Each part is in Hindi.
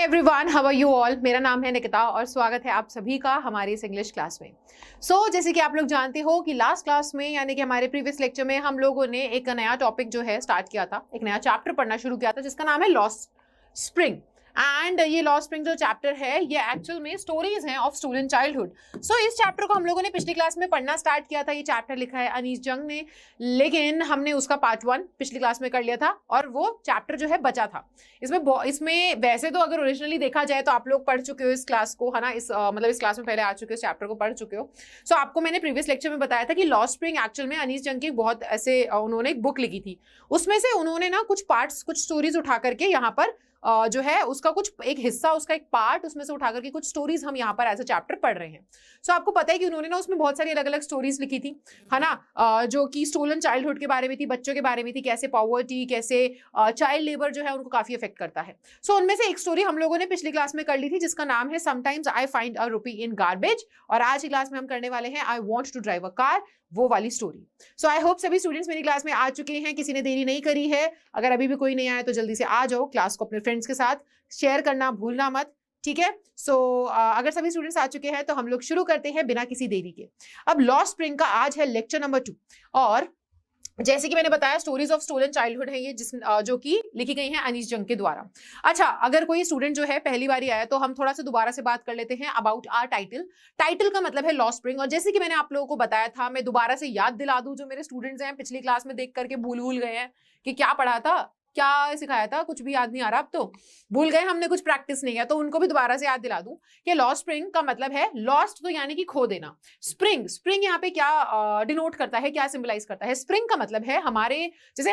Everyone, how are you all. मेरा नाम है निकिता और स्वागत है आप सभी का हमारी इस इंग्लिश क्लास में। जैसे कि आप लोग जानते हो कि लास्ट क्लास में यानी कि हमारे प्रीवियस लेक्चर में हम लोगों ने एक नया टॉपिक जो है स्टार्ट किया था, एक नया चैप्टर पढ़ना शुरू किया था जिसका नाम है लॉस्ट स्प्रिंग। एंड ये लॉस्ट स्प्रिंग जो चैप्टर है ये एक्चुअल में स्टोरीज हैं ऑफ स्टूडेंट चाइल्डहुड। इस चैप्टर को हम लोगों ने पिछली क्लास में पढ़ना स्टार्ट किया था। ये चैप्टर लिखा है अनीस जंग ने, लेकिन हमने उसका पार्ट 1 पिछली क्लास में कर लिया था और वो चैप्टर जो है बचा था। इसमें वैसे तो अगर ओरिजिनली देखा जाए तो आप लोग पढ़ चुके हो इस क्लास को, है ना। इस क्लास में पहले आ चुके हो, इस चैप्टर को पढ़ चुके हो। आपको मैंने प्रीवियस लेक्चर में बताया था कि लॉस्ट स्प्रिंग एक्चुअल में अनीस जंग की बहुत ऐसे उन्होंने एक बुक लिखी थी, उसमें से उन्होंने ना कुछ पार्ट्स, कुछ स्टोरीज उठा करके यहाँ पर जो है उसका कुछ एक हिस्सा, उसका एक पार्ट उसमें से उठा करके कुछ स्टोरीज हम यहाँ पर एज अ चैप्टर पढ़ रहे हैं। आपको पता है कि उन्होंने ना उसमें बहुत सारी अलग अलग स्टोरीज लिखी थी, है ना, जो कि स्टोलन चाइल्डहुड के बारे में थी, बच्चों के बारे में थी, कैसे पॉवर्टी, कैसे चाइल्ड लेबर जो है उनको काफी इफेक्ट करता है। उनमें से एक स्टोरी हम लोगों ने पिछली क्लास में कर ली थी जिसका नाम है sometimes I find a rupee in garbage, और आज की क्लास में हम करने वाले हैं I want to drive a car, वो वाली स्टोरी। आई होप सभी स्टूडेंट्स मेरी क्लास में आ चुके हैं, किसी ने देरी नहीं करी है। अगर अभी भी कोई नहीं आया तो जल्दी से आ जाओ, क्लास को अपने फ्रेंड्स के साथ शेयर करना भूलना मत, ठीक है। अगर सभी स्टूडेंट्स आ चुके हैं तो हम लोग शुरू करते हैं बिना किसी देरी के। अब लॉस्ट स्प्रिंग का आज है लेक्चर नंबर 2 और जैसे कि मैंने बताया स्टोरीज ऑफ स्टोलन चाइल्डहुड है ये, जो कि लिखी गई हैं अनीस जंग के द्वारा। अच्छा, अगर कोई स्टूडेंट जो है पहली बार आया तो हम थोड़ा सा दोबारा से बात कर लेते हैं अबाउट आवर टाइटल। टाइटल का मतलब है लॉस्ट स्प्रिंग, और जैसे कि मैंने आप लोगों को बताया था, मैं दोबारा से याद दिला दूं जो मेरे स्टूडेंट्स हैं पिछली क्लास में देख करके भूल गए हैं कि क्या पढ़ा था, क्या सिखाया था, कुछ भी याद नहीं आ रहा, अब तो भूल गए, हमने कुछ प्रैक्टिस नहीं किया, तो उनको भी दोबारा से याद दिला दूं कि लॉस्ट स्प्रिंग का मतलब है लॉस्ट तो यानी कि खो देना। स्प्रिंग यहाँ पे क्या डिनोट करता है, क्या सिंबलाइज करता है? स्प्रिंग का मतलब है हमारे जैसे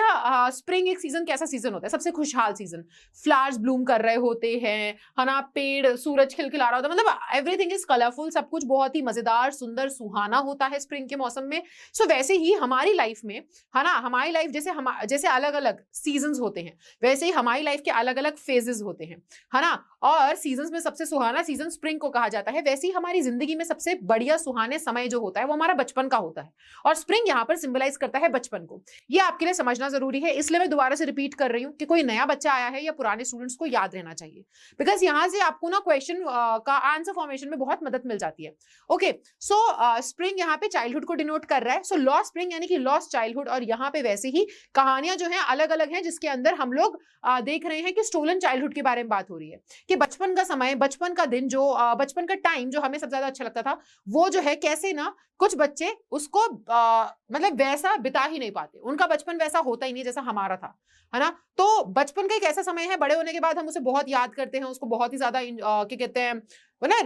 स्प्रिंग एक सीजन, कैसा सीजन होता है? सबसे खुशहाल सीजन, फ्लावर्स ब्लूम कर रहे होते हैं, है ना, पेड़, सूरज खिलखिला रहा होता है, मतलब एवरीथिंग इज कलरफुल, सब कुछ बहुत ही मजेदार, सुंदर, सुहाना होता है स्प्रिंग के मौसम में। वैसे ही हमारी लाइफ में, है ना, हमारी लाइफ जैसे अलग अलग सीजन होते हैं, वैसे ही हमारी लाइफ के अलग अलग फेजेस होते हैं, है ना। और सीजन्स में सबसे सुहाना सीजन स्प्रिंग को कहा जाता है। वैसे ही हमारी जिंदगी में सबसे बढ़िया सुहाने समय जो होता है वो हमारा बचपन का होता है, और स्प्रिंग यहाँ पर सिंबलाइज करता है बचपन को। ये आपके लिए समझना जरूरी है, इसलिए मैं दोबारा से रिपीट कर रही हूँ कि कोई नया बच्चा आया है या पुराने स्टूडेंट्स को याद रहना चाहिए, बिकॉज यहाँ से आपको ना क्वेश्चन का आंसर फॉर्मेशन में बहुत मदद मिल जाती है। ओके, स्प्रिंग यहाँ पे चाइल्डहुड को डिनोट कर रहा है। लॉस्ट स्प्रिंग यानी कि लॉस्ट चाइल्डहुड, और यहाँ पे वैसे ही कहानियां जो है अलग अलग हैं जिसके अंदर हम लोग देख रहे हैं कि स्टोलन चाइल्डहुड के बारे में बात हो रही है, कि बचपन का समय, बचपन का दिन, जो बचपन का टाइम जो हमें सबसे ज्यादा अच्छा लगता था, वो जो है कैसे ना कुछ बच्चे उसको मतलब वैसा बिता ही नहीं पाते, उनका बचपन वैसा होता ही नहीं जैसा हमारा था, है ना। तो बचपन का एक ऐसा समय है, बड़े होने के बाद हम उसे बहुत याद करते हैं, उसको बहुत ही ज्यादा क्या कहते हैं,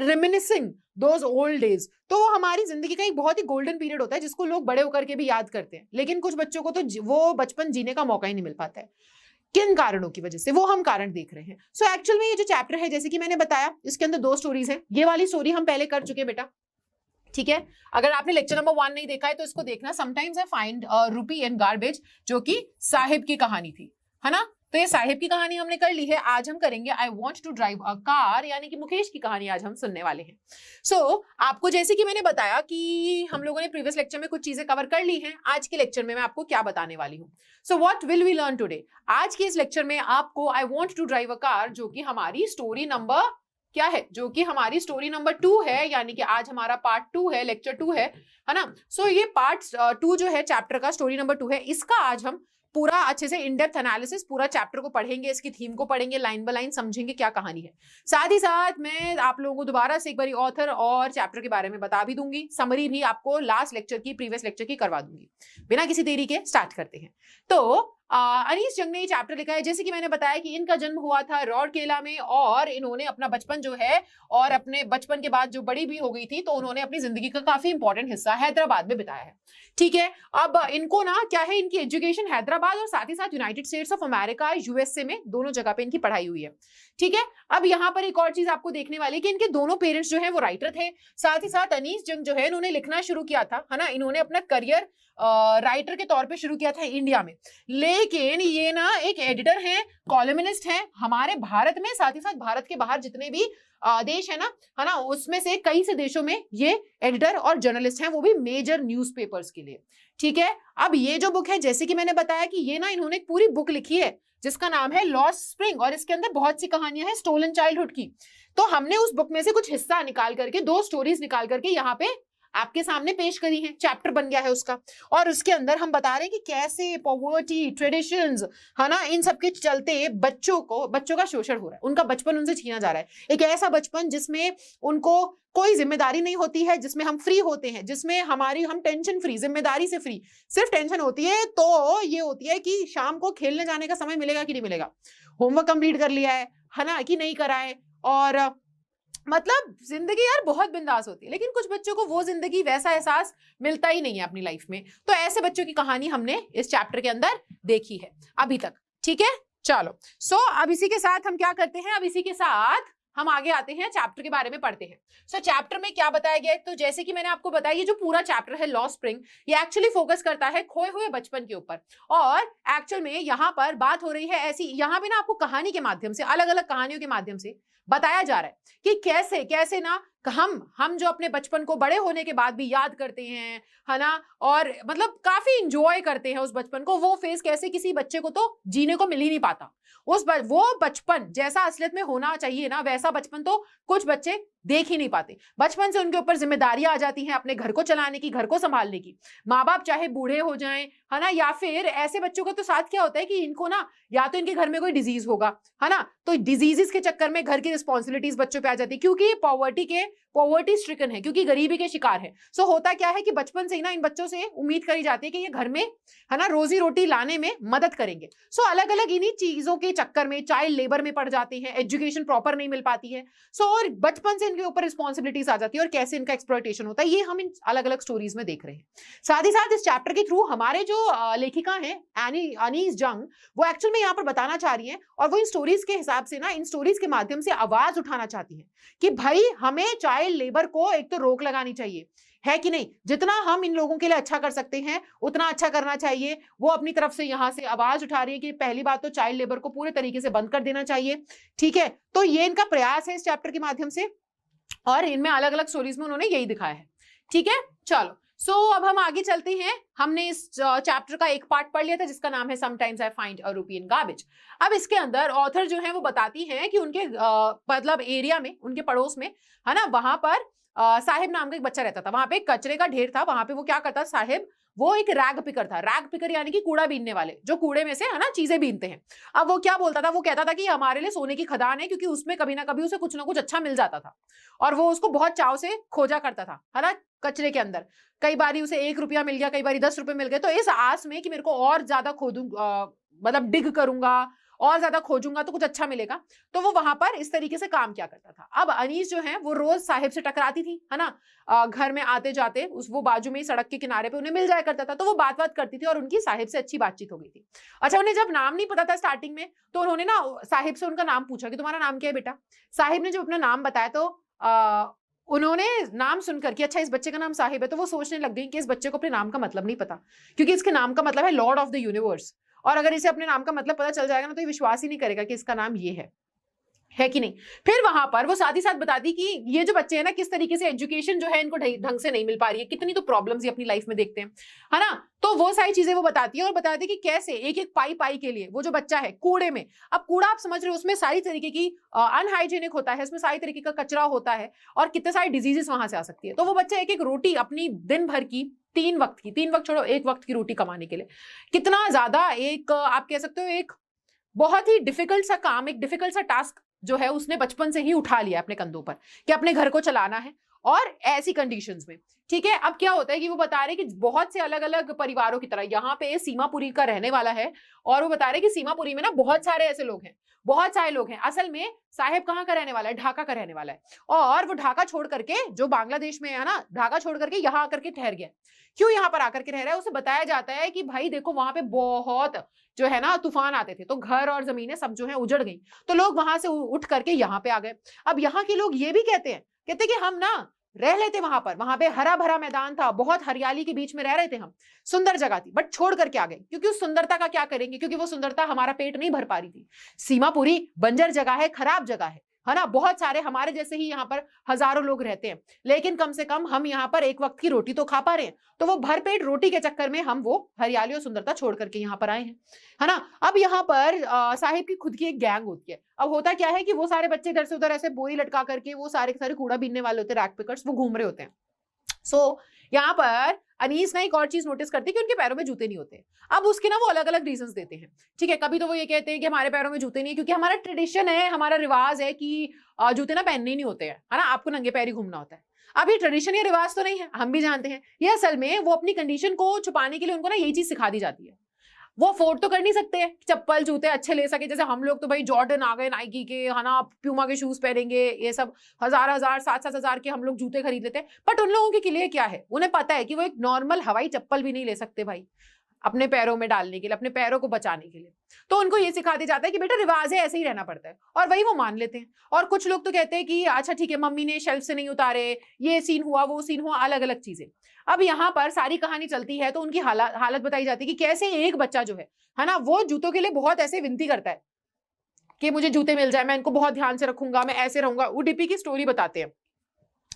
रिमिनिसिंग दोज ओल्ड डेज। तो वो हमारी जिंदगी का एक बहुत ही गोल्डन पीरियड होता है जिसको लोग बड़े होकर के भी याद करते हैं, लेकिन कुछ बच्चों को तो वो बचपन जीने का मौका ही नहीं मिल पाता है। किन कारणों की वजह से, वो हम कारण देख रहे हैं। एक्चुअल में ये जो चैप्टर है, जैसे कि मैंने बताया, इसके अंदर 2 स्टोरीज हैं। ये वाली स्टोरी हम पहले कर चुके बेटा, ठीक है। अगर आपने लेक्चर नंबर 1 नहीं देखा है तो इसको देखना, sometimes I find rupee in garbage, जो कि साहिब की कहानी थी, है ना। तो ये साहिब की कहानी हमने कर ली है। आज हम करेंगे I want to drive a car, यानी कि मुकेश की कहानी आज हम सुनने वाले हैं। आपको जैसे कि मैंने बताया कि हम लोगों ने प्रीवियस लेक्चर में कुछ चीजें कवर कर ली हैं, आज के लेक्चर में मैं आपको क्या बताने वाली हूँ। What will we learn today? आज के इस लेक्चर में आपको I want to drive a car, जो कि हमारी स्टोरी नंबर क्या है, जो कि हमारी स्टोरी नंबर 2 है, यानी कि आज हमारा पार्ट 2 है, लेक्चर 2 है ना। ये पार्ट 2 जो है चैप्टर का, स्टोरी नंबर 2 है, इसका आज हम पूरा अच्छे से इन डेप्थ एनालिसिस, पूरा चैप्टर को पढ़ेंगे, इसकी थीम को पढ़ेंगे, लाइन बाय लाइन समझेंगे क्या कहानी है। साथ ही साथ मैं आप लोगों को दोबारा से एक बार ऑथर और चैप्टर के बारे में बता भी दूंगी, समरी भी आपको लास्ट लेक्चर की, प्रीवियस लेक्चर की करवा दूंगी। बिना किसी देरी के स्टार्ट करते हैं। अनीस जंग ने ये चैप्टर लिखा है। जैसे कि मैंने बताया कि इनका जन्म हुआ था रौरकेला में, और इन्होंने अपना बचपन जो है, और अपने बचपन के बाद जो बड़ी भी हो गई थी, तो उन्होंने अपनी जिंदगी का काफी इंपॉर्टेंट हिस्सा हैदराबाद में बिताया है, ठीक है। अब इनको ना क्या है, इनकी एजुकेशन हैदराबाद और साथ ही साथ United states of America, USA में, दोनों जगह पे इनकी पढ़ाई हुई है, ठीक है। अब यहाँ पर एक और चीज आपको देखने वाली कि इनके दोनों पेरेंट्स जो है वो राइटर थे। साथ ही साथ अनीस जंग जो है इन्होंने लिखना शुरू किया था, है ना, इन्होंने अपना करियर राइटर के तौर पे शुरू किया था इंडिया में, लेकिन ये ना एक एडिटर हैं, कॉलमनिस्ट हैं हमारे भारत में, साथ ही साथ भारत के बाहर जितने भी देश है ना, उसमें से कई से देशों में ये एडिटर और जर्नलिस्ट हैं, वो भी मेजर न्यूज़पेपर्स के लिए, ठीक है। अब ये जो बुक है, जैसे कि मैंने बताया कि ये ना इन्होंने एक पूरी बुक लिखी है जिसका नाम है लॉस्ट स्प्रिंग, और इसके अंदर बहुत सी कहानियां हैं स्टोलन चाइल्डहुड की। तो हमने उस बुक में से कुछ हिस्सा निकाल करके, 2 स्टोरीज निकाल करके यहाँ पे आपके सामने पेश करी है, चैप्टर बन गया है उसका। और उसके अंदर हम बता रहे हैं कि कैसे पॉवर्टी, ट्रेडिशंस, है ना, इन सब के चलते बच्चों का शोषण हो रहा है, उनका बचपन उनसे छीना जा रहा है। एक ऐसा बचपन जिसमें उनको कोई जिम्मेदारी नहीं होती है, जिसमें हम फ्री होते हैं, जिसमें हम टेंशन फ्री, जिम्मेदारी से फ्री। सिर्फ टेंशन होती है तो ये होती है कि शाम को खेलने जाने का समय मिलेगा कि नहीं मिलेगा, होमवर्क कंप्लीट कर लिया है ना, कि नहीं करा है। और मतलब जिंदगी यार बहुत बिंदास होती है, लेकिन कुछ बच्चों को वो जिंदगी, वैसा एहसास मिलता ही नहीं है अपनी लाइफ में। तो ऐसे बच्चों की कहानी हमने इस चैप्टर के अंदर देखी है अभी तक, ठीक है। चलो अब इसी के साथ हम क्या करते हैं, अब इसी के साथ हम आगे आते हैं, चैप्टर के बारे में पढ़ते हैं। चैप्टर में क्या बताया गया है, तो जैसे कि मैंने आपको बताया, ये जो पूरा चैप्टर है लॉस्ट स्प्रिंग, ये एक्चुअली फोकस करता है खोए हुए बचपन के ऊपर। और एक्चुअल में यहाँ पर बात हो रही है ऐसी, यहाँ पे ना आपको कहानी के माध्यम से, अलग अलग कहानियों के माध्यम से बताया जा रहा है कि कैसे कैसे ना हम जो अपने बचपन को बड़े होने के बाद भी याद करते हैं, है ना, और मतलब काफी इंजॉय करते हैं उस बचपन को, वो फेज कैसे किसी बच्चे को तो जीने को मिल ही नहीं पाता। वो बचपन जैसा असलियत में होना चाहिए ना, वैसा बचपन तो कुछ बच्चे देख ही नहीं पाते। बचपन से उनके ऊपर जिम्मेदारियां आ जाती हैं अपने घर को चलाने की, घर को संभालने की। माँ बाप चाहे बूढ़े हो जाएं, है ना, या फिर ऐसे बच्चों का तो साथ क्या होता है कि इनको ना, या तो इनके घर में कोई डिजीज होगा, है ना, तो डिजीजेस के चक्कर में घर की रिस्पॉन्सिबिलिटीज बच्चों पे आ जाती है, क्योंकि पॉवर्टी स्ट्रिकन है, क्योंकि गरीबी के शिकार है। सो होता क्या है कि बचपन से ही ना इन बच्चों से उम्मीद करी जाती है कि ये घर में, है ना, रोजी रोटी लाने में मदद करेंगे। सो अलग अलग इन्हीं चीजों के चक्कर में चाइल्ड लेबर में पड़ जाते हैं, एजुकेशन प्रॉपर नहीं मिल पाती है। और बचपन से इनके ऊपर रिस्पॉन्सिबिलिटीज आ जाती है, और कैसे इनका एक्सप्लॉयटेशन होता है, ये हम इन अलग अलग स्टोरीज में देख रहे हैं। साथ ही साथ इस चैप्टर के थ्रू हमारे जो लेखिका हैं अनीस जंग, वो एक्चुअल में यहाँ पर बताना चाह रही हैं, और वो इन स्टोरीज के हिसाब से ना, इन स्टोरीज के माध्यम से आवाज उठाना चाहती हैं कि भाई हमें चाइल्ड लेबर को एक तो रोक लगानी चाहिए, है कि नहीं। जितना हम इन लोगों के लिए अच्छा कर सकते हैं उतना अच्छा करना चाहिए। वो अपनी तरफ से यहाँ से आवाज उठा रही है कि पहली बात तो चाइल्ड लेबर को पूरे तरीके से बंद कर देना चाहिए, ठीक है। तो ये इनका प्रयास है इस चैप्टर के माध्यम से, और इनमें अलग अलग स्टोरीज में उन्होंने यही दिखाया है, ठीक है। चलो अब हम आगे चलते हैं। हमने इस चैप्टर का एक पार्ट पढ़ लिया था जिसका नाम है समटाइम्स आई फाइंड अ रूपी इन गार्बेज। अब इसके अंदर ऑथर जो है वो बताती हैं कि उनके मतलब एरिया में, उनके पड़ोस में, है ना, वहां पर साहिब नाम का एक बच्चा रहता था। वहां पे एक कचरे का ढेर था, वहां पे वो क्या करता साहिब, वो एक रैग पिकर था। रैग पिकर यानी कि कूड़ा बीनने वाले, जो कूड़े में से, है ना, चीजें बीनते हैं। अब वो क्या बोलता था, वो कहता था कि हमारे लिए सोने की खदान है, क्योंकि उसमें कभी ना कभी उसे कुछ ना कुछ अच्छा मिल जाता था, और वो उसको बहुत चाव से खोजा करता था, है ना, कचरे के अंदर। कई बारी उसे 1 रुपया मिल गया, कई बारी 10 रुपए मिल गए। तो इस आस में कि मेरे को और ज्यादा मतलब डिग करूंगा और ज्यादा खोजूंगा तो कुछ अच्छा मिलेगा, तो वो वहां पर इस तरीके से काम किया करता था। अब अनीस जो है वो रोज साहिब से टकराती थी, है ना, घर में आते जाते वो बाजू में ही सड़क के किनारे पे उन्हें मिल जाया करता था, तो वो बात करती थी और उनकी साहिब से अच्छी बातचीत हो गई थी। अच्छा, उन्हें जब नाम नहीं पता था स्टार्टिंग में, तो उन्होंने ना साहिब से उनका नाम पूछा कि तुम्हारा नाम क्या है बेटा। साहिब ने जब अपना नाम बताया तो उन्होंने नाम सुनकर कि अच्छा इस बच्चे का नाम साहिब है, तो वो सोचने लग गई कि इस बच्चे को अपने नाम का मतलब नहीं पता, क्योंकि इसके नाम का मतलब है लॉर्ड ऑफ द यूनिवर्स, और अगर इसे अपने नाम का मतलब पता चल जाएगा ना तो ये विश्वास ही नहीं करेगा कि इसका नाम ये है कि नहीं। फिर वहां पर वो साथ ही साथ बताती कि ये जो बच्चे हैं ना, किस तरीके से एजुकेशन जो है इनको ढंग से नहीं मिल पा रही है, कितनी तो प्रॉब्लम्स ये अपनी लाइफ में देखते हैं, है ना। तो वो सारी चीजें वो बताती है, और बताती है कि कैसे एक एक पाई के लिए वो जो बच्चा है कूड़े में, अब कूड़ा आप समझ रहे हो, उसमें सारी तरीके की अनहाइजीनिक होता है, उसमें सारी तरीके का कचरा होता है, और कितने सारे डिजीजेस वहां से आ सकती है। तो वो बच्चा एक एक रोटी अपनी दिन भर की, 3 वक्त छोड़ो, 1 वक्त की रोटी कमाने के लिए कितना ज्यादा एक आप कह सकते हो एक बहुत ही डिफिकल्ट सा काम, एक डिफिकल्ट सा टास्क जो है उसने बचपन से ही उठा लिया अपने कंधों पर कि अपने घर को चलाना है, और ऐसी कंडीशंस में, ठीक है। अब क्या होता है कि वो बता रहे कि बहुत से अलग अलग परिवारों की तरह यहाँ पे सीमापुरी का रहने वाला है, और वो बता रहे कि सीमापुरी में ना बहुत सारे ऐसे लोग हैं, बहुत सारे लोग हैं। असल में साहिब कहाँ का रहने वाला है, ढाका का रहने वाला है, और वो ढाका छोड़ करके, जो बांग्लादेश में है ना, ढाका छोड़ करके यहाँ आकर के ठहर गया। क्यों यहाँ पर आकर के रह रहा है, उसे बताया जाता है कि भाई देखो वहां पे बहुत जो है ना तूफान आते थे, तो घर और जमीनें सब जो है उजड़ गई, तो लोग वहां से उठ करके यहाँ पे आ गए। अब यहाँ के लोग ये भी कहते कि हम ना रह लेते वहां पे हरा भरा मैदान था, बहुत हरियाली के बीच में रह रहे थे हम, सुंदर जगह थी, बट छोड़ करके आ गए, क्योंकि उस सुंदरता का क्या करेंगे, क्योंकि वो सुंदरता हमारा पेट नहीं भर पा रही थी। सीमापुरी बंजर जगह है, खराब जगह है ना, बहुत सारे हमारे जैसे ही यहाँ पर हजारों लोग रहते हैं, लेकिन कम से कम हम यहाँ पर एक वक्त की रोटी तो खा पा रहे हैं। तो वो भरपेट रोटी के चक्कर में हम वो हरियाली और सुंदरता छोड़ करके यहाँ पर आए हैं, है ना। अब यहाँ पर साहिब की खुद की एक गैंग होती है। अब होता क्या है कि वो सारे बच्चे इधर से उधर ऐसे बोरी लटका करके, वो सारे के सारे कूड़ा बीनने वाले होते हैं, रैक पिकर्स, वो घूम रहे होते हैं। सो यहाँ पर अनीस ना एक और चीज नोटिस करती है कि उनके पैरों में जूते नहीं होते। अब उसके ना वो अलग अलग रीजंस देते हैं, ठीक है। कभी तो वो ये कहते हैं कि हमारे पैरों में जूते नहीं है क्योंकि हमारा ट्रेडिशन है, हमारा रिवाज है कि जूते ना पहनने ही नहीं होते हैं, है ना, आपको नंगे पैर ही घूमना होता है। अब ये ट्रेडिशन या रिवाज तो नहीं है, हम भी जानते हैं। ये असल में वो अपनी कंडीशन को छुपाने के लिए उनको ना यही चीज सिखा दी जाती है। वो अफोर्ड तो कर नहीं सकते चप्पल जूते अच्छे ले सके, जैसे हम लोग तो भाई जॉर्डन आ गए, नाइकी के, है ना, प्यूमा के शूज पहनेंगे, ये सब हजार हजार 7-7 हजार के हम लोग जूते खरीद लेते हैं। बट उन लोगों के लिए क्या है, उन्हें पता है कि वो एक नॉर्मल हवाई चप्पल भी नहीं ले सकते भाई अपने पैरों में डालने के लिए, अपने पैरों को बचाने के लिए। तो उनको ये सिखा दिया जाता है कि बेटा रिवाज है, ऐसे ही रहना पड़ता है, और वही वो मान लेते हैं। और कुछ लोग तो कहते हैं कि अच्छा ठीक है, मम्मी ने शेल्फ से नहीं उतारे, ये सीन हुआ, वो सीन हुआ, अलग अलग चीजें। अब यहाँ पर सारी कहानी चलती है तो उनकी हालत बताई जाती है कि कैसे एक बच्चा जो है ना, वो जूतों के लिए बहुत ऐसे विनती करता है कि मुझे जूते मिल जाए, मैं इनको बहुत ध्यान से रखूंगा, मैं ऐसे रहूंगा। वो डीपी की स्टोरी बताते हैं,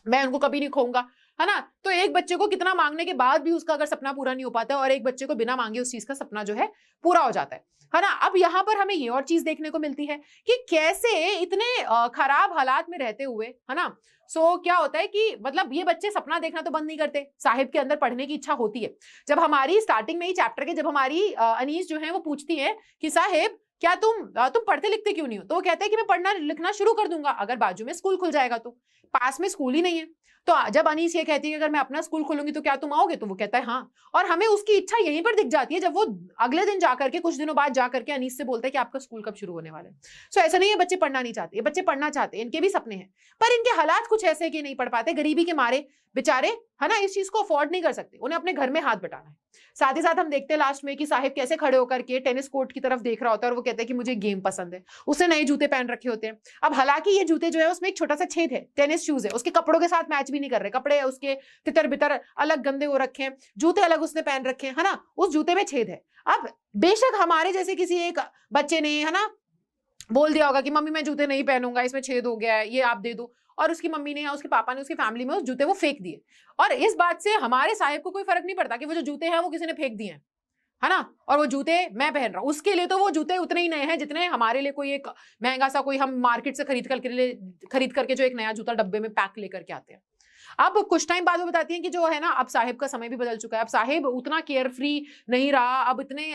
मैं उनको कभी नहीं खोऊंगा, है ना। तो एक बच्चे को कितना मांगने के बाद भी उसका अगर सपना पूरा नहीं हो पाता है, और एक बच्चे को बिना मांगे उस चीज का सपना जो है पूरा हो जाता है ना। अब यहाँ पर हमें ये और चीज देखने को मिलती है कि कैसे इतने खराब हालात में रहते हुए, है ना, सो क्या होता है कि मतलब ये बच्चे सपना देखना तो बंद नहीं करते, साहिब के अंदर पढ़ने की इच्छा होती है। जब हमारी स्टार्टिंग में ही चैप्टर के, जब हमारी अनीस जो है वो पूछती है कि साहिब क्या तुम पढ़ते लिखते क्यों नहीं हो, तो वो कहते हैं कि मैं पढ़ना लिखना शुरू कर दूंगा अगर बाजू में स्कूल खुल जाएगा। तो पास में स्कूल ही नहीं है। तो जब अनीस ये कहती है कि अगर मैं अपना स्कूल खोलूंगी तो क्या तुम आओगे, तो वो कहता है हाँ। और हमें उसकी इच्छा यहीं पर दिख जाती है जब वो अगले दिन जाकर के, कुछ दिनों बाद जाकर के अनीस से बोलता है कि आपका स्कूल कब शुरू होने वाला है। सो ऐसा नहीं है बच्चे पढ़ना नहीं चाहते, ये बच्चे पढ़ना चाहते हैं, इनके भी सपने हैं, पर इनके हालात कुछ ऐसे कि नहीं पढ़ पाते, गरीबी के मारे बेचारे, है ना, इस चीज को अफोर्ड नहीं कर सकते, उन्हें अपने घर में हाथ बटाना है। साथ ही साथ हम देखते हैं लास्ट में कि साहिब कैसे खड़े होकर के टेनिस कोर्ट की तरफ देख रहा होता है, और वो कहता है कि मुझे गेम पसंद है। उसने नए जूते पहन रखे होते हैं। अब हालांकि ये जूते जो है उसमें एक छोटा सा छेद है, टेनिस शूज है, उसके कपड़ों के साथ मैच भी नहीं कर रहे, कपड़े उसके तितर बितर अलग गंदे हो रखे हैं, जूते अलग उसने पहन रखे हैं, है ना, उस जूते में छेद है। अब बेशक हमारे जैसे किसी एक बच्चे ने, है ना, बोल दिया होगा कि मम्मी मैं जूते नहीं पहनूंगा, इसमें छेद हो गया है, ये आप दे दो, और उसकी मम्मी ने या उसके पापा ने उसकी फैमिली में उस जूते वो फेंक दिए। और इस बात से हमारे साहिब को कोई फर्क नहीं पड़ता कि वो जो जूते हैं वो किसी ने फेंक दिए हैं, है ना, और वो जूते मैं पहन रहा हूं। उसके लिए तो वो जूते उतने ही नए हैं जितने हमारे लिए कोई एक महंगा सा कोई हम मार्केट से खरीद करके जो एक नया जूता डब्बे में पैक लेकर के आते हैं। अब कुछ टाइम बाद वो बताती हैं कि जो है ना, अब साहिब का समय भी बदल चुका है, अब साहिब उतना केयर फ्री नहीं रहा, अब इतने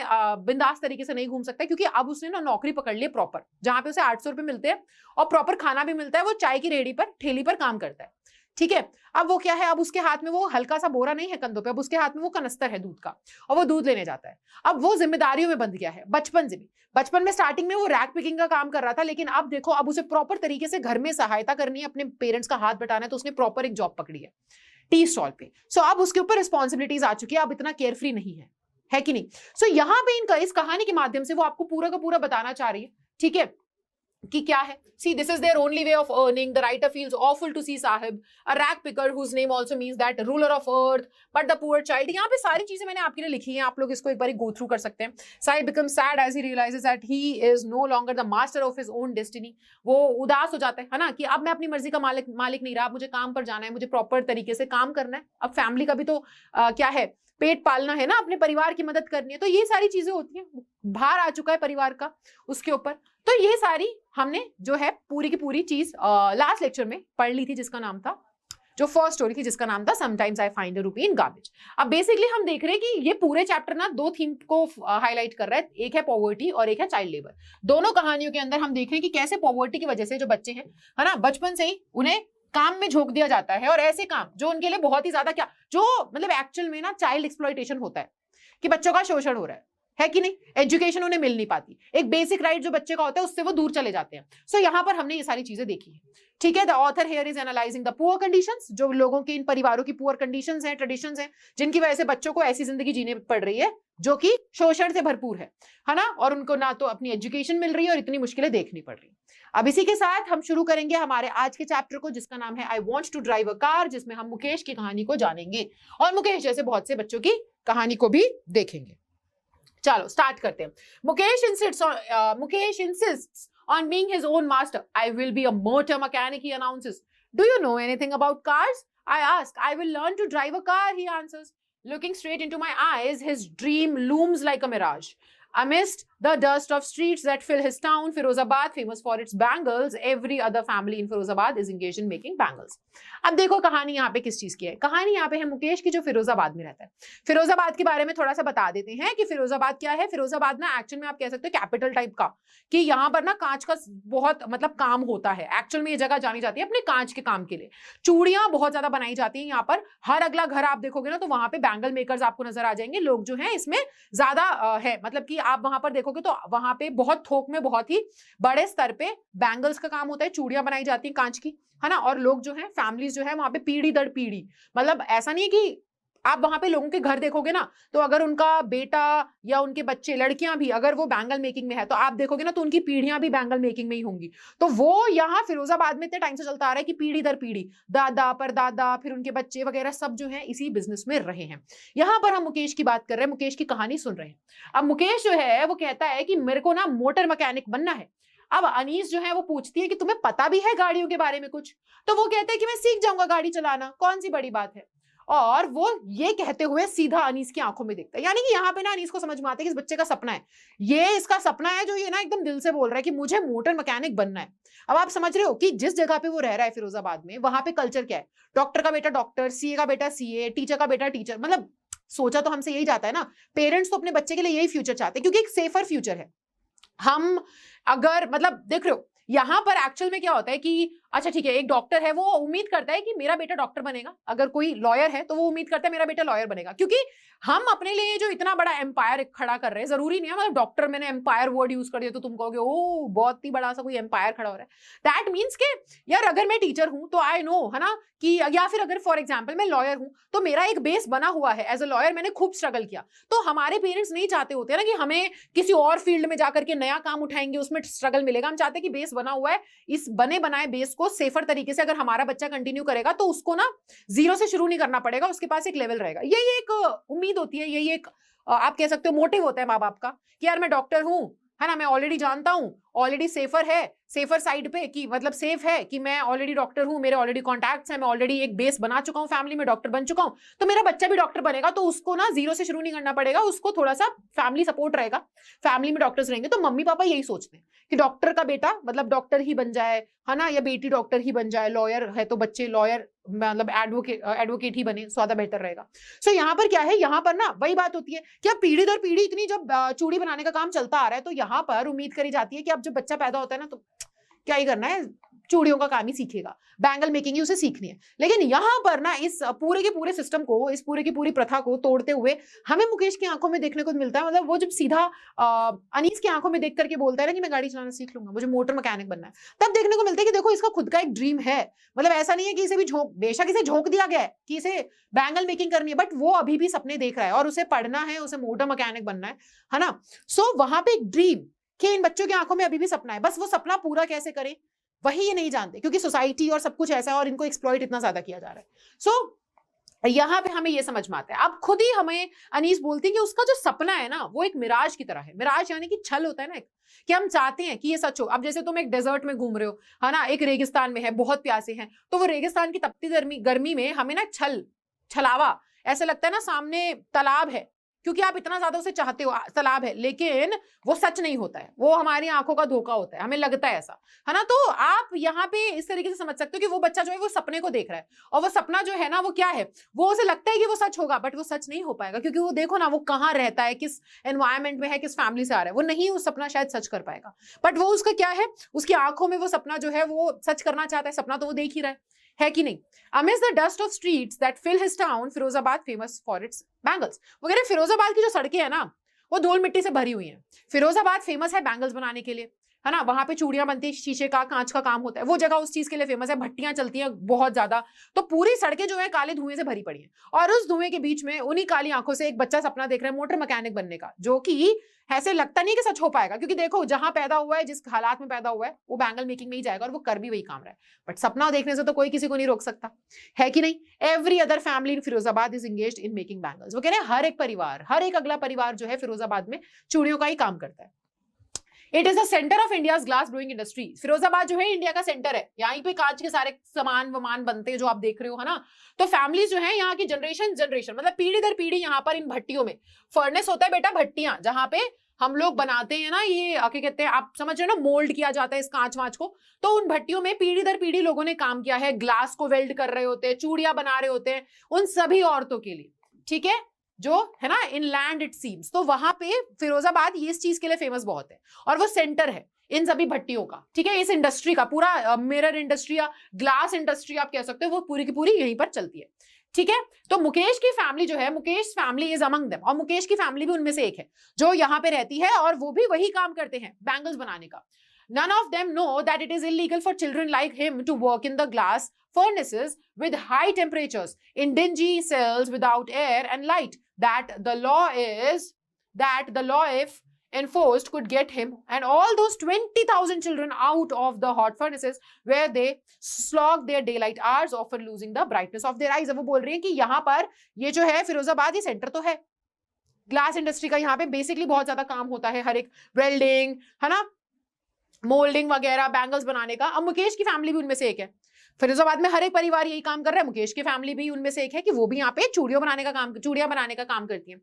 बिंदास तरीके से नहीं घूम सकता, क्योंकि अब उसने ना नौकरी पकड़ ली प्रॉपर, जहां पे उसे 800 रुपए मिलते हैं और प्रॉपर खाना भी मिलता है। वो चाय की रेडी पर, ठेली पर काम करता है, ठीक है। अब वो क्या है, अब उसके हाथ में वो हल्का सा बोरा नहीं है कंधों पे, अब उसके हाथ में वो कनस्तर है दूध का, और वो दूध लेने जाता है। अब वो जिम्मेदारियों में बंध गया है बचपन से भी। बचपन में स्टार्टिंग में वो रैक पिकिंग का काम कर रहा था, लेकिन अब देखो, अब उसे प्रॉपर तरीके से घर में सहायता करनी है, अपने पेरेंट्स का हाथ बटाना है, तो उसने प्रॉपर एक जॉब पकड़ी है टी स्टॉल पे। सो अब उसके ऊपर रिस्पॉन्सिबिलिटीज आ चुकी है, अब इतना केयर फ्री नहीं है कि नहीं। सो यहाँ पे इस कहानी के माध्यम से वो आपको पूरा का पूरा बताना चाह रही है, ठीक है, कि क्या है। See, this is their only way of earning. The writer feels awful to see Sahib, a rag picker whose name also means that ruler of earth, but the poor child. यहाँ पे सारी चीजें मैंने आपके लिए लिखी हैं, आप लोग इसको एक बार go through कर सकते हैं। Sahib becomes sad as he realizes that he is no longer the master of his own destiny. वो उदास हो जाता है ना, कि अब मैं अपनी मर्जी का मालिक नहीं रहा, अब मुझे काम पर जाना है, मुझे प्रॉपर तरीके से काम करना है, अब फैमिली का भी तो क्या है, पेट पालना है ना, अपने परिवार की मदद करनी है। तो ये सारी चीजें होती हैं, भार आ चुका है परिवार का उसके ऊपर। तो ये सारी हमने जो है पूरी की पूरी चीज लास्ट लेक्चर में पढ़ ली थी, जिसका नाम था, जो फर्स्ट स्टोरी थी जिसका नाम था समटाइम्स आई फाइंड अ रूपी इन गार्बेज। अब बेसिकली हम देख रहे हैं कि ये पूरे चैप्टर ना दो थीम को हाईलाइट कर रहा है, एक है पॉवर्टी और एक है चाइल्ड लेबर। दोनों कहानियों के अंदर हम देख रहे हैं कि कैसे पॉवर्टी की वजह से जो बच्चे हैं, है ना, बचपन से ही उन्हें काम में झोंक दिया जाता है, और ऐसे काम जो उनके लिए बहुत ही ज्यादा जो मतलब एक्चुअल में ना चाइल्ड एक्सप्लॉयटेशन होता है, कि बच्चों का शोषण हो रहा है कि नहीं, एजुकेशन उन्हें मिल नहीं पाती, एक बेसिक राइट जो बच्चे का होता है उससे वो दूर चले जाते हैं। सो यहाँ पर हमने ये सारी चीजें देखी है, ठीक है। The author here is analysing the poor conditions, जो लोगों की, इन परिवारों की पुअर कंडीशंस हैं, ट्रेडिशंस हैं, जिनकी वजह से बच्चों को ऐसी जिंदगी जीने पड़ रही है जो कि शोषण से भरपूर है ना, और उनको ना तो अपनी एजुकेशन मिल रही है और इतनी मुश्किलें देखनी पड़ रही है। अब इसी के साथ हम शुरू करेंगे हमारे आज के चैप्टर को, जिसका नाम है I want to drive a car, जिसमें हम मुकेश की कहानी को जानेंगे और मुकेश जैसे बहुत से बच्चों की कहानी को भी देखेंगे। चलो स्टार्ट करते हैं। Mukesh इंसिस्ट्स On being his own master, I will be a motor mechanic, he announces. Do you know anything about cars? I ask. I will learn to drive a car, he answers. Looking straight into my eyes, his dream looms like a mirage. Amidst the dust of streets that fill his town, Firozabad, famous for its bangles, every other family in Firozabad is engaged in making bangles. अब देखो कहानी यहाँ पे किस चीज की है। कहानी यहाँ पे है मुकेश की, जो फिरोजाबाद में रहता है। फिरोजाबाद के बारे में थोड़ा सा बता देते हैं कि फिरोजाबाद क्या है। फिरोजाबाद ना एक्चुअल में आप कह सकते हो कैपिटल टाइप का, कि यहाँ पर ना कांच का बहुत मतलब काम होता है। एक्चुअल में ये जगह जानी जाती है अपने कांच के काम के लिए। चूड़ियां बहुत ज्यादा बनाई जाती है यहाँ पर। हर अगला घर आप देखोगे ना तो वहां पे बैंगल मेकर्स आपको नजर आ जाएंगे। लोग जो है इसमें ज्यादा है, मतलब कि आप वहां पर देखोगे तो वहां पे बहुत थोक में, बहुत ही बड़े स्तर पे बैंगल्स का काम होता है। चूड़ियां बनाई जाती हैं कांच की, है ना। और लोग जो है, फैमिलीज जो है वहां पे पीढ़ी दर पीढ़ी, मतलब ऐसा नहीं है कि आप वहां पे लोगों के घर देखोगे ना तो अगर उनका बेटा या उनके बच्चे, लड़कियां भी अगर वो बैंगल मेकिंग में है तो आप देखोगे ना तो उनकी पीढ़ियां भी बैंगल मेकिंग में ही होंगी। तो वो यहाँ फिरोजाबाद में इतने टाइम से चलता आ रहा है कि पीढ़ी दर पीढ़ी, दादा परदादा, फिर उनके बच्चे वगैरह सब जो है इसी बिजनेस में रहे हैं। यहाँ पर हम मुकेश की बात कर रहे हैं, मुकेश की कहानी सुन रहे हैं। अब मुकेश जो है वो कहता है कि मेरे को ना मोटर मैकेनिक बनना है। अब अनीस जो है वो पूछती है कि तुम्हें पता भी है गाड़ियों के बारे में कुछ? तो वो कहते हैं कि मैं सीख जाऊंगा गाड़ी चलाना, कौन सी बड़ी बात है। और वो ये कहते हुए सीधा अनीस की आंखों में देखता है। यानी कि यहाँ पे ना अनीस को समझ में आता है कि इस बच्चे का सपना है, ये इसका सपना है जो ये ना एकदम दिल से बोल रहा है कि मुझे मोटर मैकेनिक बनना है। अब आप समझ रहे हो कि जिस जगह पे वो रह रहा है फिरोजाबाद में, वहां पे कल्चर क्या है। डॉक्टर का बेटा डॉक्टर, सीए का बेटा सीए, टीचर का बेटा टीचर, मतलब सोचा तो हमसे यही जाता है ना। पेरेंट्स तो अपने बच्चे के लिए यही फ्यूचर चाहते हैं क्योंकि एक सेफर फ्यूचर है। हम अगर मतलब देख रहे हो यहां पर एक्चुअल में क्या होता है कि अच्छा ठीक है, एक डॉक्टर है वो उम्मीद करता है कि मेरा बेटा डॉक्टर बनेगा। अगर कोई लॉयर है तो वो उम्मीद करता है मेरा बेटा लॉयर बनेगा, क्योंकि हम अपने लिए जो इतना बड़ा एम्पायर खड़ा कर रहे हैं, जरूरी नहीं है मतलब डॉक्टर मैंने एम्पायर वर्ड यूज कर दिया तो तुम कहोगे ओ बहुत ही बड़ा सा कोई एम्पायर खड़ा हो रहा है। दैट मीन्स के यार अगर मैं टीचर हूं तो आई नो है ना कि, या फिर अगर फॉर एग्जाम्पल मैं लॉयर हूं तो मेरा एक बेस बना हुआ है। एज अ लॉयर मैंने खूब स्ट्रगल किया। तो हमारे पेरेंट्स नहीं चाहते होते ना कि हमें किसी और फील्ड में जाकर के नया काम उठाएंगे उसमें स्ट्रगल मिलेगा। हम चाहते हैं कि बेस बना हुआ है, इस बने बनाए बेस को सेफर तरीके से अगर हमारा बच्चा कंटिन्यू करेगा तो उसको ना जीरो से शुरू नहीं करना पड़ेगा, उसके पास एक लेवल रहेगा। यही एक उम्मीद होती है, यही एक आप कह सकते हो मोटिव होता है माँ बाप का कि यार मैं डॉक्टर हूं, है ना, मैं ऑलरेडी जानता हूं, ऑलरेडी सेफर है, सेफर साइड पे कि मतलब सेफ है कि मैं ऑलरेडी डॉक्टर हूं, मेरे ऑलरेडी कॉन्टैक्ट्स हैं, मैं ऑलरेडी एक बेस बना चुका हूं, फैमिली में डॉक्टर बन चुका हूं, तो मेरा बच्चा भी डॉक्टर बनेगा तो उसको ना जीरो से शुरू नहीं करना पड़ेगा, उसको थोड़ा सा फैमिली सपोर्ट रहेगा, फैमिली में डॉक्टर्स रहेंगे। तो मम्मी पापा यही सोचते हैं कि डॉक्टर का बेटा मतलब डॉक्टर ही बन जाए, है ना, या बेटी डॉक्टर ही बन जाए, लॉयर है तो बच्चे लॉयर मतलब एडवोकेट ही बने, ज्यादा बेहतर रहेगा। सो यहाँ पर क्या है, यहाँ पर ना वही बात होती है कि अब पीढ़ी दर पीढ़ी इतनी जब चूड़ी बनाने का काम चलता आ रहा है तो यहाँ पर उम्मीद करी जाती है कि अब जब बच्चा पैदा होता है ना तो क्या ही करना है, चूड़ियों का काम ही सीखेगा, बैंगल मेकिंग ही उसे सीखनी है। लेकिन यहाँ पर ना इस पूरे के पूरे सिस्टम को, इस पूरे की पूरी प्रथा को तोड़ते हुए हमें मुकेश की आंखों में देखने को मिलता है, मतलब वो जब सीधा अनीस की आंखों में देख करके बोलता है ना कि मैं गाड़ी चलाना सीख लूंगा, मुझे मोटर मैकेनिक बनना है, तब देखने को मिलता है कि देखो इसका खुद का एक ड्रीम है। मतलब ऐसा नहीं है कि इसे भी बेशक इसे झोंक दिया गया है कि इसे बैंगल मेकिंग करनी है, बट वो अभी भी सपने देख रहा है और उसे पढ़ना है, उसे मोटर मैकेनिक बनना है ना। सो वहां पे एक ड्रीम कि इन बच्चों की आंखों में अभी भी सपना है, बस वो सपना पूरा कैसे करें वही ये नहीं जानते, क्योंकि सोसाइटी और सब कुछ ऐसा है और इनको एक्सप्लॉइट इतना ज्यादा किया जा रहा है। सो यहाँ पे हमें ये समझ में आता है। अब खुद ही हमें अनीस बोलती है कि उसका जो सपना है ना वो एक मिराज की तरह है। मिराज यानी कि छल होता है ना, कि हम चाहते हैं कि ये सच हो। अब जैसे तुम एक डेजर्ट में घूम रहे हो, है ना, एक रेगिस्तान में है, बहुत प्यासे हैं, तो वो रेगिस्तान की तपती गर्मी में हमें ना छलावा ऐसा लगता है ना, सामने तालाब है क्योंकि आप इतना ज्यादा उसे चाहते हो, तालाब है, लेकिन वो सच नहीं होता है, वो हमारी आंखों का धोखा होता है, हमें लगता है ऐसा, है ना। तो आप यहाँ पे इस तरीके से समझ सकते हो कि वो बच्चा जो है वो सपने को देख रहा है और वो सपना जो है ना वो क्या है, वो उसे लगता है कि वो सच होगा, बट वो सच नहीं हो पाएगा, क्योंकि वो देखो ना वो कहाँ रहता है, किस एनवायरमेंट में है, किस फैमिली से आ रहा है, वो नहीं वो सपना शायद सच कर पाएगा। बट वो उसका क्या है, उसकी आंखों में वो सपना जो है वो सच करना चाहता है, सपना तो वो देख ही रहा है कि नहीं। Amidst the dust of streets that fill his town, Firozabad famous for its bangles। वो कह रहे फिरोजाबाद की जो सड़कें हैं ना वो धूल मिट्टी से भरी हुई हैं। फिरोजाबाद फेमस है बैंगल्स बनाने के लिए, है ना, वहां पे चूड़ियां बनती है, शीशे का कांच का काम होता है, वो जगह उस चीज के लिए फेमस है, भट्टियां चलती हैं बहुत ज्यादा, तो पूरी सड़कें जो है काले धुएं से भरी पड़ी हैं। और उस धुएं के बीच में उन्हीं काली आंखों से एक बच्चा सपना देख रहा है मोटर मैकेनिक बनने का, जो कि ऐसे लगता नहीं कि सच हो पाएगा, क्योंकि देखो जहां पैदा हुआ है, जिस हालात में पैदा हुआ है, वो बैंगल मेकिंग में ही जाएगा और वो कर भी वही काम रहा है। बट सपना देखने से तो कोई किसी को नहीं रोक सकता, है कि नहीं। Every other family in Firozabad is engaged in making bangles. वो कह रहे हैं हर एक परिवार, हर एक अगला परिवार जो है फिरोजाबाद में चूड़ियों का ही काम करता है। It is the centre of India's glass blowing industry. Firozabad जो है इंडिया का सेंटर है, यहीं पे कांच के सारे सामान वमान बनते हैं जो आप देख रहे हो, है ना। तो फैमिलीज जो है यहाँ की जनरेशन जनरेशन मतलब पीढ़ी दर पीढ़ी यहाँ पर इन भट्टियों में, फर्नेस होता है बेटा भट्टियां, जहां पे हम लोग बनाते हैं ना, ये क्या कहते हैं आप समझ रहे हो ना, मोल्ड किया जाता है इस कांच वांच को। तो उन भट्टियों में पीढ़ी दर पीढ़ी लोगों ने काम किया है, ग्लास को वेल्ड कर रहे होते हैं, चूड़ियां बना रहे होते हैं उन सभी औरतों के लिए, ठीक है, जो है ना इन लैंड इट सीम्स। तो वहां पे फिरोजाबाद ये इस चीज के लिए फेमस बहुत है, और वो सेंटर है इन सभी भट्टियों का, ठीक है। इस इंडस्ट्री का पूरा मिरर इंडस्ट्री या ग्लास इंडस्ट्री आप कह सकते हो, वो पूरी की पूरी यहीं पर चलती है, ठीक है। तो मुकेश की फैमिली जो है, Mukesh family is among them, और मुकेश की फैमिली भी उनमें से एक है जो यहाँ पे रहती है, और वो भी वही काम करते हैं बैंगल्स बनाने का। None of them know that it is illegal for children like him to work in the glass furnaces with high temperatures in dingy cells without air and light. That the law, if enforced, could get him and all those 20,000 children out of the hot furnaces where they slog their daylight hours, often losing the brightness of their eyes. अब वो बोल रही है कि यहाँ पर ये जो है फिरोजाबाद, ये सेंटर तो है ग्लास इंडस्ट्री का, यहाँ पे बेसिकली बहुत ज्यादा काम होता है, हर एक वेल्डिंग, है ना, मोल्डिंग वगैरह, बैंगल्स बनाने का। अब मुकेश की फैमिली भी उनमें से एक है, फिरोजाबाद में हर एक परिवार यही काम कर रहा है, मुकेश की फैमिली भी उनमें से एक है कि वो भी यहाँ पे चूड़ियां बनाने का काम करती है।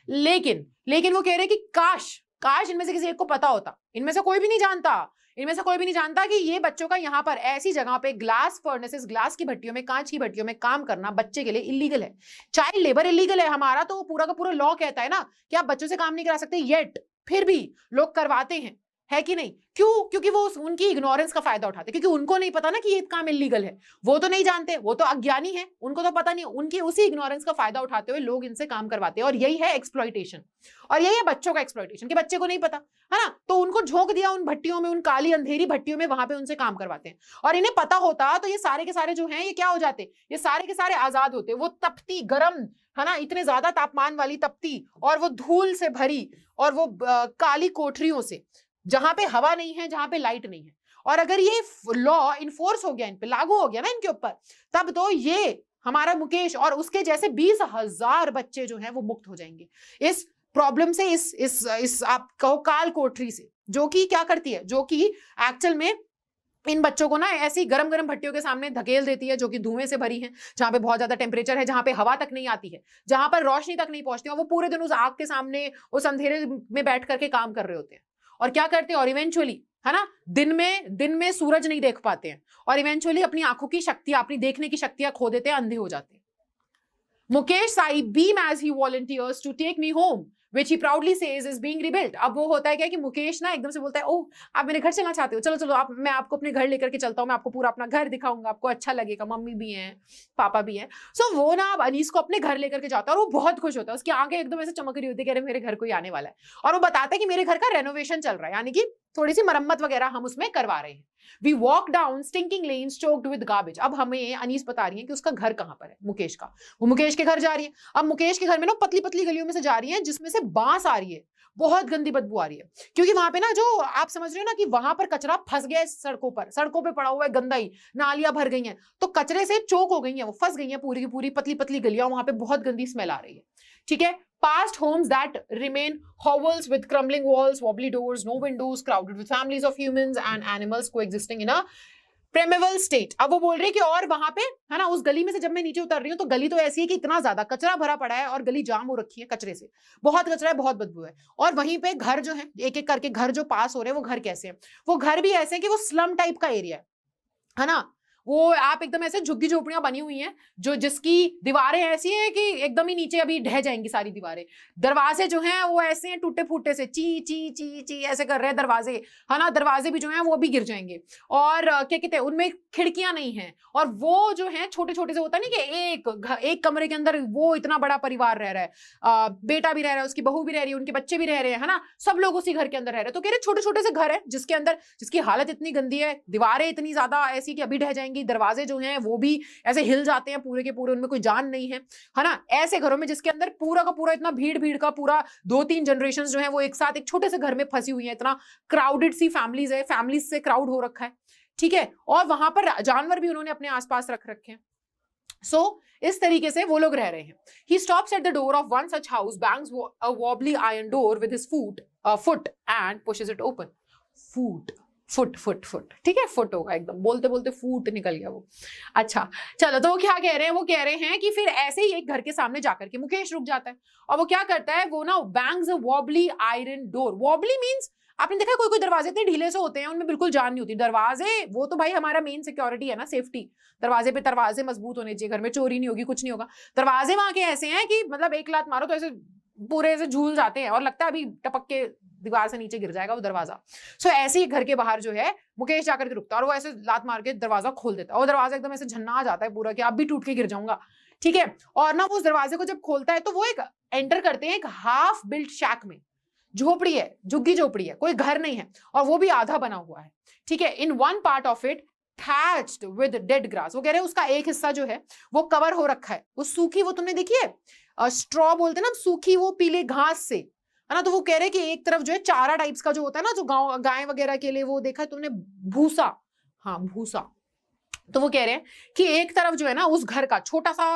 लेकिन वो कह रहे हैं कि काश इनमें से किसी एक को पता होता, इनमें से कोई भी नहीं जानता कि ये बच्चों का यहाँ पर ऐसी जगह पे ग्लास फर्नेसेस, ग्लास की भट्टियों में, कांच की भट्टियों में काम करना बच्चे के लिए इलीगल है। चाइल्ड लेबर इलीगल है, हमारा तो पूरा का पूरा लॉ कहता है ना कि आप बच्चों से काम नहीं करा सकते, येट फिर भी लोग करवाते हैं, है कि नहीं? क्यों? क्योंकि वो उनकी इग्नोरेंस का फायदा उठाते, क्योंकि उनको नहीं पता ना कि ये काम इलीगल है, वो तो नहीं जानते, वो तो अज्ञानी है, उनको तो पता नहीं, उनकी उसी इग्नोरेंस का फायदा उठाते हुए लोग इनसे काम करवाते हैं, और यही है एक्सप्लॉइटेशन, और यही है बच्चों का एक्सप्लॉइटेशन कि बच्चे को नहीं पता, है ना, तो उनको झोंक दिया उन भट्टियों में, उन काली अंधेरी भट्टियों में, वहां पे उनसे काम करवाते हैं। और इन्हें पता होता तो ये सारे के सारे जो हैं ये क्या हो जाते, ये सारे के सारे आजाद होते। वो तपती गरम, है ना, इतने ज्यादा तापमान वाली तपती, और वो धूल से भरी, और वो काली कोठरियों से, जहां पे हवा नहीं है, जहां पे लाइट नहीं है, और अगर ये लॉ इन्फोर्स हो गया, इन पे लागू हो गया ना इनके ऊपर, तब तो ये हमारा मुकेश और उसके जैसे 20,000 बच्चे जो हैं वो मुक्त हो जाएंगे इस प्रॉब्लम से, इस आप कहो काल कोठरी से, जो कि क्या करती है, जो कि एक्चुअल में इन बच्चों को ना ऐसी गरम गरम भट्टियों के सामने धकेल देती है, जो कि धुएं से भरी है, जहां पे बहुत ज्यादा टेम्परेचर है, जहां पे हवा तक नहीं आती है, जहां पर रोशनी तक नहीं पहुंचती, और वो पूरे दिन उस आग के सामने, उस अंधेरे में बैठ करके काम कर रहे होते हैं, और क्या करते हैं, और इवेंचुअली, है ना, दिन में सूरज नहीं देख पाते हैं, और इवेंचुअली अपनी आंखों की शक्तियां, अपनी देखने की शक्तियां खो देते हैं, अंधे हो जाते हैं। Mukesh Sai beam as he volunteers to take me home, which he proudly says is being rebuilt. अब वो होता है क्या कि मुकेश ना एकदम से बोलता है, ओह आप मेरे घर चलना चाहते हो, चलो चलो आप, मैं आपको अपने घर लेकर के चलता हूँ, मैं आपको पूरा अपना घर दिखाऊंगा, आपको अच्छा लगेगा, मम्मी भी हैं, पापा भी हैं। सो वो ना अब अनीस को अपने घर लेकर के जाता है, और वो बहुत खुश होता है, उसकी आंखें एकदम ऐसे चमक रही होती है कि अरे मेरे घर कोई आने वाला है, और वो बताता है कि मेरे घर का रेनोवेशन चल रहा है, यानी कि थोड़ी सी मरम्मत वगैरह हम उसमें करवा रहे हैं। We walk down stinking lanes choked with garbage. अब हमें अनीस बता रही है कि उसका घर कहाँ पर है, मुकेश का, वो मुकेश के घर जा रही है। अब मुकेश के घर में ना पतली पतली गलियों में से जा रही है, जिसमें से बांस आ रही है, बहुत गंदी बदबू आ रही है, क्योंकि वहां पे ना, जो आप समझ रहे हो ना कि वहां पर कचरा फंस गया है सड़कों पे पड़ा हुआ है, गंदा ही, नालियां भर गई हैं, तो कचरे से चोक हो गई है, वो फंस गई है पूरी की पूरी पतली पतली गलियां, वहां पे बहुत गंदी स्मेल आ रही है, ठीक है। Past homes that remain hovels with crumbling walls, wobbly doors, no windows, crowded with families of humans and animals coexisting in a primeval state. अब वो बोल रहे हैं कि और वहां पे, है ना, उस गली में से जब मैं नीचे उतर रही हूँ, तो गली तो ऐसी है कि इतना ज्यादा कचरा भरा पड़ा है, और गली जाम हो रखी है कचरे से, बहुत कचरा है, बहुत बदबू है, और वहीं पे घर जो है, एक एक करके घर जो पास हो रहे हैं, वो घर कैसे हैं, वो घर भी ऐसे हैं कि वो स्लम टाइप का एरिया है ना, वो आप एकदम ऐसे झुग्गी झोपड़ियां बनी हुई हैं, जो जिसकी दीवारें ऐसी हैं कि एकदम ही नीचे अभी ढह जाएंगी सारी दीवारें, दरवाजे जो हैं वो ऐसे हैं टूटे फूटे से, ची ची ची ची ऐसे कर रहे हैं दरवाजे, है ना, दरवाजे भी जो हैं वो भी गिर जाएंगे, और क्या कहते हैं, उनमें खिड़कियां नहीं हैं, और वो जो है छोटे छोटे से, होता नहीं कि एक कमरे के अंदर वो इतना बड़ा परिवार रह रहा है, बेटा भी रह रहा है, उसकी बहू भी रह रही है, उनके बच्चे भी रह रहे हैं, है ना, सब लोग उसी घर के अंदर रह रहे हैं। तो कह रहे छोटे छोटे से घर है, जिसके अंदर, जिसकी हालत इतनी गंदी है, दीवारें इतनी ज्यादा ऐसी कि अभी ढह जाएंगी, दरवाजे जो हैं वो भी ऐसे हिल जाते हैं पूरे के पूरे, उनमें कोई जान नहीं है ना, ऐसे घरों में जिसके अंदर पूरा का पूरा इतना भीड़ का पूरा 2-3 जनरेशन जो है वो एक साथ एक छोटे से घर में फंसी हुई है, इतना क्राउडेड सी फैमिलीज है, फैमिलीज से क्राउड हो रखा है, ठीक है, और वहां पर जानवर भी उन्होंने अपने आसपास रख रखे हैं। सो इस तरीके से वो लोग रह रहे हैं। He stops at the door of one such house, bangs a wobbly iron door with his foot and pushes it open. Foot, foot foot foot, ठीक है, फुट होगा एकदम, बोलते बोलते फूट निकल गया वो। अच्छा चलो, तो वो क्या कह रहे हैं, वो कह रहे हैं कि फिर ऐसे ही एक घर के सामने जाकर के मुकेश रुक जाता है और वो क्या करता है, वो ना bangs a wobbly iron door. Wobbly means आपने देखा कोई कोई दरवाजे इतने ढीले से होते हैं, उनमें बिल्कुल जान नहीं होती। दरवाजे वो तो भाई हमारा मेन सिक्योरिटी है ना, सेफ्टी। दरवाजे पे दरवाजे मजबूत होने चाहिए, घर में चोरी नहीं होगी, कुछ नहीं होगा। दरवाजे वहां के ऐसे हैं कि मतलब एक लात मारो तो ऐसे पूरे ऐसे झूल जाते हैं और लगता है अभी टपक के दीवार से नीचे गिर जाएगा वो दरवाजा। सो ऐसे ही घर के बाहर जो है मुकेश जाकर के रुकता है और वो ऐसे लात मार के दरवाजा खोल देता है और दरवाजा एकदम ऐसे झन्ना जाता है पूरा कि अब भी टूट के गिर जाऊंगा, ठीक है। और ना वो उस दरवाजे को जब खोलता है तो वो एक एंटर करते हैं एक हाफ बिल्ट शैक में। झोपड़ी है, झुग्गी झोपड़ी है, कोई घर नहीं है और वो भी आधा बना हुआ है, ठीक है। In one part of it thatched with dead grass, वो कह रहे हैं उसका एक हिस्सा जो है वो कवर हो रखा है वो सूखी, वो तुमने देखी है स्ट्रॉ बोलते हैं ना, सूखी वो पीले घास से, है ना। तो वो कह रहे हैं कि एक तरफ जो है चारा टाइप्स का जो होता है ना, जो गांव गाय वगैरह के लिए वो देखा है तुमने, भूसा, हाँ भूसा। तो वो कह रहे हैं कि एक तरफ जो है ना उस घर का छोटा सा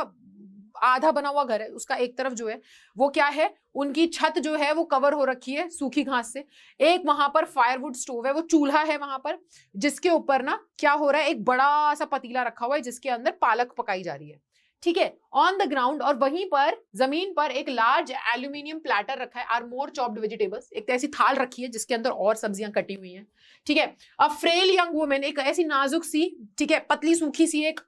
आधा बना हुआ घर है, उसका एक तरफ जो है वो क्या है, उनकी छत जो है वो कवर हो रखी है सूखी घास से। एक वहां पर फायरवुड स्टोव है, वो चूल्हा है वहां पर, जिसके ऊपर ना क्या हो रहा है, एक बड़ा सा पतीला रखा हुआ है जिसके अंदर पालक पकाई जा रही है, ठीक है, ऑन द ग्राउंड। और वहीं पर जमीन पर एक लार्ज एल्यूमिनियम प्लेटर रखा है, आर मोर चॉप्ड वेजिटेबल्स, एक ऐसी थाल रखी है जिसके अंदर और सब्जियां कटी हुई हैं, ठीक है। अ फ्रेल यंग वुमेन, एक ऐसी नाजुक सी, ठीक है, पतली सूखी सी एक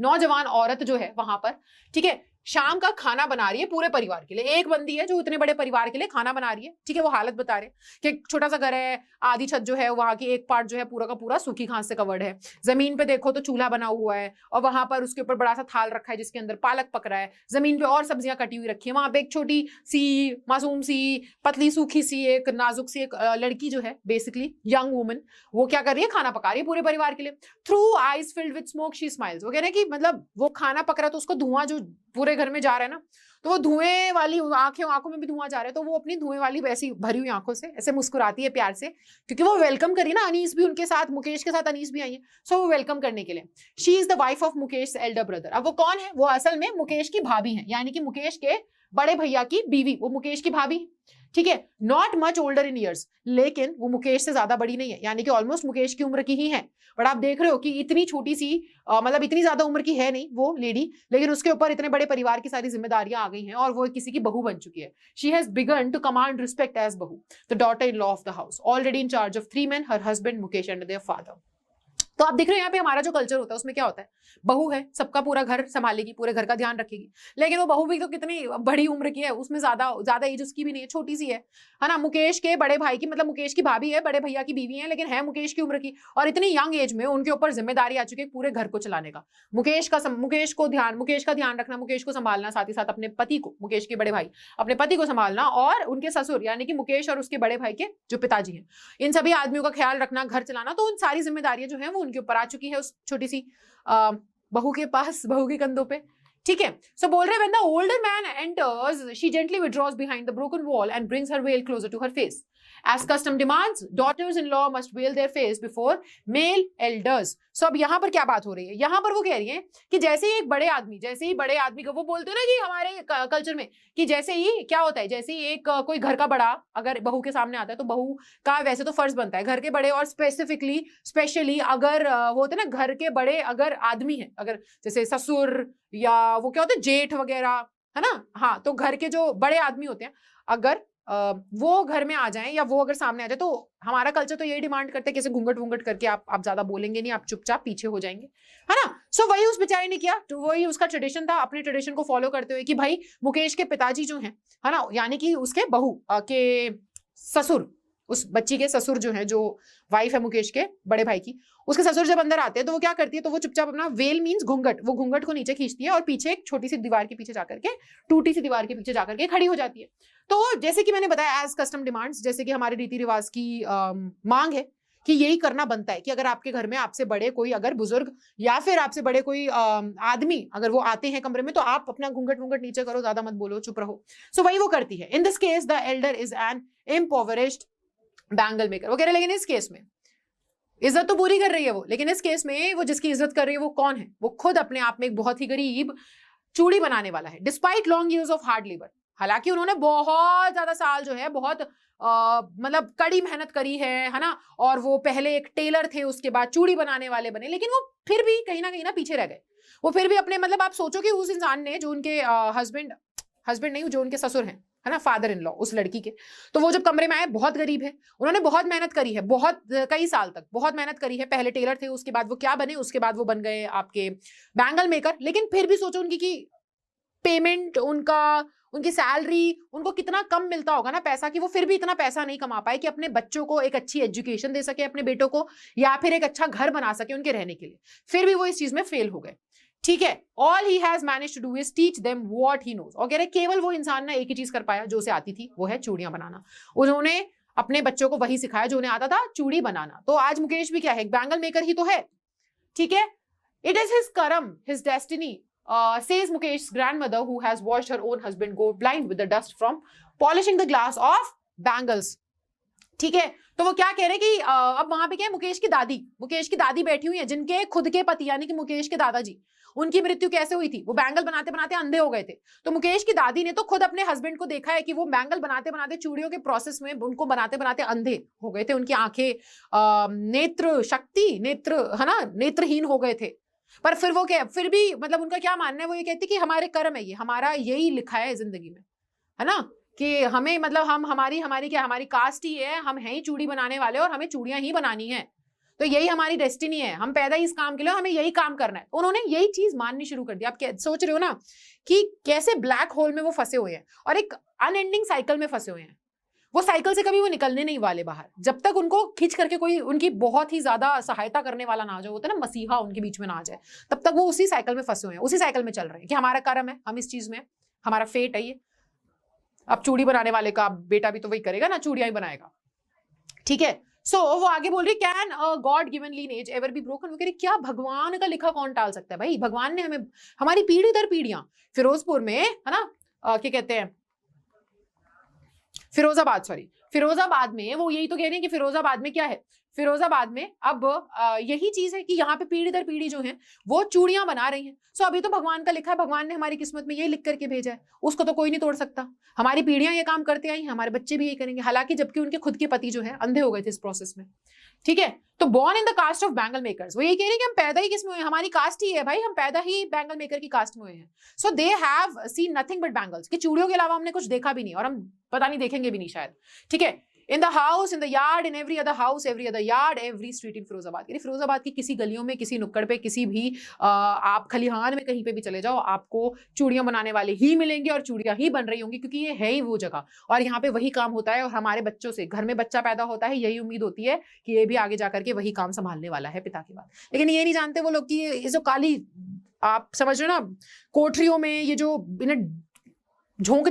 नौजवान औरत जो है वहां पर, ठीक है, शाम का खाना बना रही है पूरे परिवार के लिए। एक बंदी है जो इतने बड़े परिवार के लिए खाना बना रही है, ठीक है। वो हालत बता रहे हैं कि छोटा सा घर है, आधी छत जो है वहां की एक पार्ट जो है पूरा का पूरा सूखी घास से कवर्ड है। जमीन पे देखो तो चूल्हा बना हुआ है और वहां पर उसके ऊपर बड़ा सा थाल रखा है जिसके अंदर पालक पक रहा है। जमीन पे और सब्जियां कटी हुई रखी है। वहां पे एक छोटी सी मासूम सी पतली सूखी सी एक नाजुक सी एक लड़की जो है, बेसिकली यंग वुमन, वो क्या कर रही है, खाना पका रही है पूरे परिवार के लिए। Through eyes filled with smoke she smiles, वो कह रहे हैं कि मतलब वो खाना पक रहा है तो उसको धुआं जो पूरे घर में जा रहा है ना, तो वो धुएं वाली आंखों में भी धुआं जा रहा है, तो वो अपनी धुएं वाली वैसी भरी हुई आंखों से ऐसे मुस्कुराती है प्यार से, क्योंकि वो वेलकम करी ना। अनीस भी उनके साथ, मुकेश के साथ अनीस भी आई है, सो वो वेलकम करने के लिए। She is the wife of Mukesh Elder brother. अब वो कौन है, वो असल में मुकेश की भाभी है, यानी कि मुकेश के बड़े भैया की बीवी, वो मुकेश की भाभी, ठीक है। Not much older in years, लेकिन वो मुकेश से ज्यादा बड़ी नहीं है, यानी कि ऑलमोस्ट मुकेश की उम्र की ही है। बट आप देख रहे हो कि इतनी छोटी सी मतलब इतनी ज्यादा उम्र की है नहीं वो लेडी, लेकिन उसके ऊपर इतने बड़े परिवार की सारी जिम्मेदारियां आ गई हैं और वो किसी की बहू बन चुकी है। She has begun to command respect as bahu, the daughter in law of the house, already in charge of 3 men, her husband Mukesh and their father. तो आप देख रहे हो यहाँ पे हमारा जो कल्चर होता है उसमें क्या होता है, बहू है, सबका पूरा घर संभालेगी, पूरे घर का ध्यान रखेगी, लेकिन वो बहू भी तो कितनी बड़ी उम्र की है, उसमें ज्यादा एज उसकी भी नहीं है, छोटी सी है ना। मुकेश के बड़े भाई की, मतलब मुकेश की भाभी है, बड़े भैया की बीवी है, लेकिन है मुकेश की उम्र की, और इतनी यंग एज में उनके ऊपर जिम्मेदारी आ चुकी है पूरे घर को चलाने का। मुकेश का ध्यान रखना, मुकेश को संभालना, साथ ही साथ अपने पति को, मुकेश के बड़े भाई अपने पति को संभालना, और उनके ससुर यानी कि मुकेश और उसके बड़े भाई के जो पिताजी हैं, इन सभी आदमियों का ख्याल रखना, घर चलाना। तो उन सारी जिम्मेदारियां जो है वो उनके ऊपर आ चुकी है उस छोटी सी बहू के पास, बहू के कंधों पे, ठीक है। सो बोल रहे when the older man enters, she gently withdraws behind the broken wall and brings her veil closer to her face. As custom demands, daughters-in-law must veil their face before male elders. So अब यहाँ पर क्या बात हो रही है, यहाँ पर वो कह रही है कि जैसे ही बड़े आदमी का, वो बोलते हैं ना कि हमारे कल्चर में कि जैसे ही क्या होता है, जैसे ही एक कोई घर का बड़ा अगर बहू के सामने आता है तो बहू का वैसे तो फर्ज बनता है घर के बड़े, और स्पेशली अगर वो होते हैं ना घर के बड़े अगर आदमी है, अगर जैसे ससुर या वो क्या होते हैं जेठ वगैरह, है ना, हाँ, तो घर के जो बड़े आदमी होते हैं अगर वो घर में आ जाएं या वो अगर सामने आ जाए, तो हमारा कल्चर तो यही डिमांड करते हैं कि घूंघट वूंघट करके आप ज्यादा बोलेंगे नहीं, आप चुपचाप पीछे हो जाएंगे, है ना। सो वही उस बेचारे ने किया, तो वही उसका ट्रेडिशन था, अपने ट्रेडिशन को फॉलो करते हुए कि भाई मुकेश के पिताजी जो हैं, है ना, यानी कि उसके बहू के ससुर, उस बच्ची के ससुर जो है, जो वाइफ है मुकेश के बड़े भाई की, उसके ससुर जब अंदर आते हैं तो वो क्या करती है, तो वो चुपचाप अपना वेल मींस घूंघट, वो घूंघट को नीचे खींचती है और पीछे एक छोटी सी दीवार के पीछे जाकर के, टूटी सी दीवार के पीछे जाकर के खड़ी हो जाती है। तो जैसे कि मैंने बताया, एज कस्टम डिमांड्स, जैसे कि हमारे रीति रिवाज की मांग है कि यही करना बनता है कि अगर आपके घर में आपसे बड़े कोई अगर बुजुर्ग या फिर आपसे बड़े कोई आदमी अगर वो आते हैं कमरे में, तो आप अपना घूंघट वूंघट नीचे करो, ज्यादा मत बोलो, चुप रहो। सो वही वो करती है। In this case the elder is an impoverished bangle maker, वो कह रहे, लेकिन इस केस में इज्जत तो पूरी कर रही है वो, लेकिन इस केस में वो जिसकी इज्जत कर रही है वो कौन है, वो खुद अपने आप में एक बहुत ही गरीब चूड़ी बनाने वाला है। Despite long years of hard labour, हालांकि उन्होंने बहुत ज्यादा साल जो है बहुत मतलब कड़ी मेहनत करी है ना, और वो पहले एक टेलर थे, उसके बाद चूड़ी बनाने वाले बने, लेकिन वो फिर भी कहीं ना पीछे रह गए। वो फिर भी अपने मतलब आप सोचो कि उस इंसान ने जो उनके हस्बैंड नहीं, जो उनके ससुर हैं है ना, फादर इन लॉ उस लड़की के, तो वो जब कमरे में आए बहुत गरीब है, उन्होंने बहुत मेहनत करी है, बहुत कई साल तक बहुत मेहनत करी है। पहले टेलर थे, उसके बाद वो क्या बने, उसके बाद वो बन गए आपके बैंगल मेकर। लेकिन फिर भी सोचो उनकी की पेमेंट, उनकी सैलरी उनको कितना कम मिलता होगा ना पैसा, कि वो फिर भी इतना पैसा नहीं कमा पाए कि अपने बच्चों को एक अच्छी एजुकेशन दे सके, अपने बेटों को, या फिर एक अच्छा घर बना सके उनके रहने के लिए। फिर भी वो इस चीज में फेल हो गए। ठीक है, all he has manage to do is teach them what he knows. और कह रहे केवल वो इंसान ना एक ही चीज कर पाया जो उसे आती थी, वो है चूड़ियां बनाना। उन्होंने अपने बच्चों को वही सिखाया जो उन्हें आता था, चूड़ी बनाना। तो आज मुकेश भी क्या है, बैंगल मेकर ही तो है। ठीक है, इट इज हिज कर्म, his destiny, says Mukesh's grandmother, who has watched her own husband go blind with the dust from polishing the glass of bangles. ठीक है, तो वो क्या कह रहे कि अब वहां पे क्या है, मुकेश की दादी बैठी हुई है, जिनके खुद के पति यानी कि मुकेश के दादाजी, उनकी मृत्यु कैसे हुई थी, वो बैंगल बनाते बनाते अंधे हो गए थे। तो मुकेश की दादी ने तो खुद अपने हस्बैंड को देखा है कि वो बैंगल बनाते बनाते, चूड़ियों के प्रोसेस में उनको बनाते बनाते अंधे हो गए थे, उनकी आंखें नेत्र है ना, नेत्रहीन हो गए थे। पर फिर वो क्या, फिर भी मतलब उनका क्या मानना है, वो ये कहती कि हमारे कर्म है, ये हमारा यही लिखा है जिंदगी में, है ना, कि हमें मतलब हमारी कास्ट ही है, हम हैं ही चूड़ी बनाने वाले और हमें चूड़ियां ही बनानी है, तो यही हमारी डेस्टिनी है, हम पैदा ही इस काम के लिए, हमें यही काम करना है। उन्होंने यही चीज माननी शुरू कर दी। आप सोच रहे हो ना कि कैसे ब्लैक होल में वो फंसे हुए हैं और एक अनएंडिंग साइकिल में फंसे हुए हैं। वो साइकिल से कभी वो निकलने नहीं वाले बाहर, जब तक उनको खींच करके कोई उनकी बहुत ही ज्यादा सहायता करने वाला ना आ जाए, होता है ना मसीहा उनके बीच में ना आ जाए, तब तक वो उसी साइकिल में फंसे हुए हैं, उसी साइकिल में चल रहे हैं कि हमारा कर्म है, हम इस चीज में, हमारा फेट है ये। अब चूड़ी बनाने वाले का बेटा भी तो वही करेगा ना, चूड़ियां ही बनाएगा। ठीक है, सो वो आगे बोल रही, can a God given lineage ever be broken. वो कह रही क्या भगवान का लिखा कौन टाल सकता है भाई, भगवान ने हमें, हमारी पीढ़ी दर पीढ़ियां, फिरोजपुर में है ना, क्या कहते हैं, फिरोजाबाद में, वो यही तो कह रहे हैं कि फिरोजाबाद में क्या है, फिरोजाबाद में अब यही चीज है कि यहाँ पे पीढ़ी दर पीढ़ी जो है वो चूड़ियां बना रही हैं। सो अभी तो भगवान का लिखा है, भगवान ने हमारी किस्मत में ये लिख करके भेजा है, उसको तो कोई नहीं तोड़ सकता। हमारी पीढ़ियां ये काम करते आई, हमारे बच्चे भी यही करेंगे, हालांकि जबकि उनके खुद के पति जो है अंधे हो गए थे इस प्रोसेस में। ठीक है, तो born in the caste of bangle makers, वो ये कह रहे हैं कि हम पैदा ही किस में हुए, हमारी कास्ट ही है भाई, हम पैदा ही बैंगल मेकर की कास्ट में हुए हैं। So they have seen nothing but bangles, कि चूड़ियों के अलावा हमने कुछ देखा भी नहीं और हम पता नहीं देखेंगे भी नहीं शायद। ठीक है, in the house, in the yard, in every other house, every other yard, every street in Firozabad. Firozabad की किसी गलियों में, किसी नुक्कड़ पे, किसी भी आप खलिहान में कहीं पे भी चले जाओ, आपको चूड़ियां बनाने वाले ही मिलेंगे और चूड़ियां ही बन रही होंगी, क्योंकि ये है ही वो जगह और यहाँ पे वही काम होता है। और हमारे बच्चों से, घर में बच्चा पैदा होता है, यही उम्मीद होती है कि ये भी आगे जाकर के वही काम संभालने वाला है पिता के बाद। लेकिन ये नहीं जानते वो लोग कि ये जो काली, आप समझ रहे हो ना, कोठरियों में ये जो इन्हें झोंक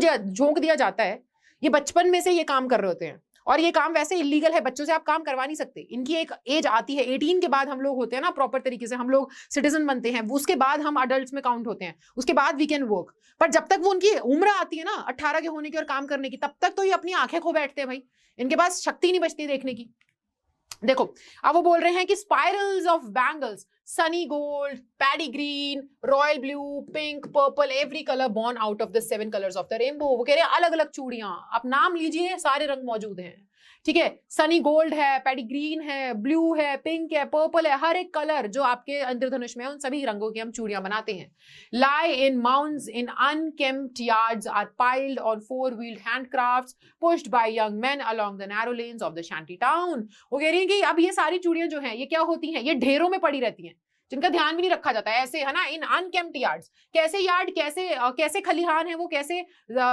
दिया जाता है, ये बचपन में से ये काम कर रहे होते हैं। और ये काम वैसे इलीगल है, बच्चों से आप काम करवा नहीं सकते। इनकी एक एज आती है 18 के बाद, हम लोग होते हैं ना प्रॉपर तरीके से, हम लोग सिटीजन बनते हैं, उसके बाद हम अडल्ट्स में काउंट होते हैं, उसके बाद वी कैन वर्क। पर जब तक वो उनकी उम्र आती है ना 18 के होने की और काम करने की, तब तक तो ये अपनी आंखें खो बैठते हैं भाई, इनके पास शक्ति नहीं बचती देखने की। देखो अब वो बोल रहे हैं कि spirals of bangles, Sunny gold, paddy green, royal blue, pink, purple, every colour born out of the 7 colours of the rainbow. वो कह रहे हैं अलग अलग चूड़ियां, आप नाम लीजिए, सारे रंग मौजूद हैं। ठीक है, सनी गोल्ड है, पैडी ग्रीन है, ब्लू है, पिंक है, पर्पल है, हर एक कलर जो आपके इंद्रधनुष में है उन सभी रंगों की हम चूड़ियां बनाते हैं। lie in mounds in unkempt yards are piled on 4-wheeled handcrafts pushed by young men along the narrow lanes of the shanty town। वो कह रही है कि अब ये सारी चूड़ियां जो हैं ये क्या होती हैं, ये ढेरों में पड़ी रहती हैं, जिनका ध्यान भी नहीं रखा जाता है, ऐसे है ना, इन अनकेम्प्ड यार्ड्स। कैसे यार्ड, कैसे खलिहान है वो, कैसे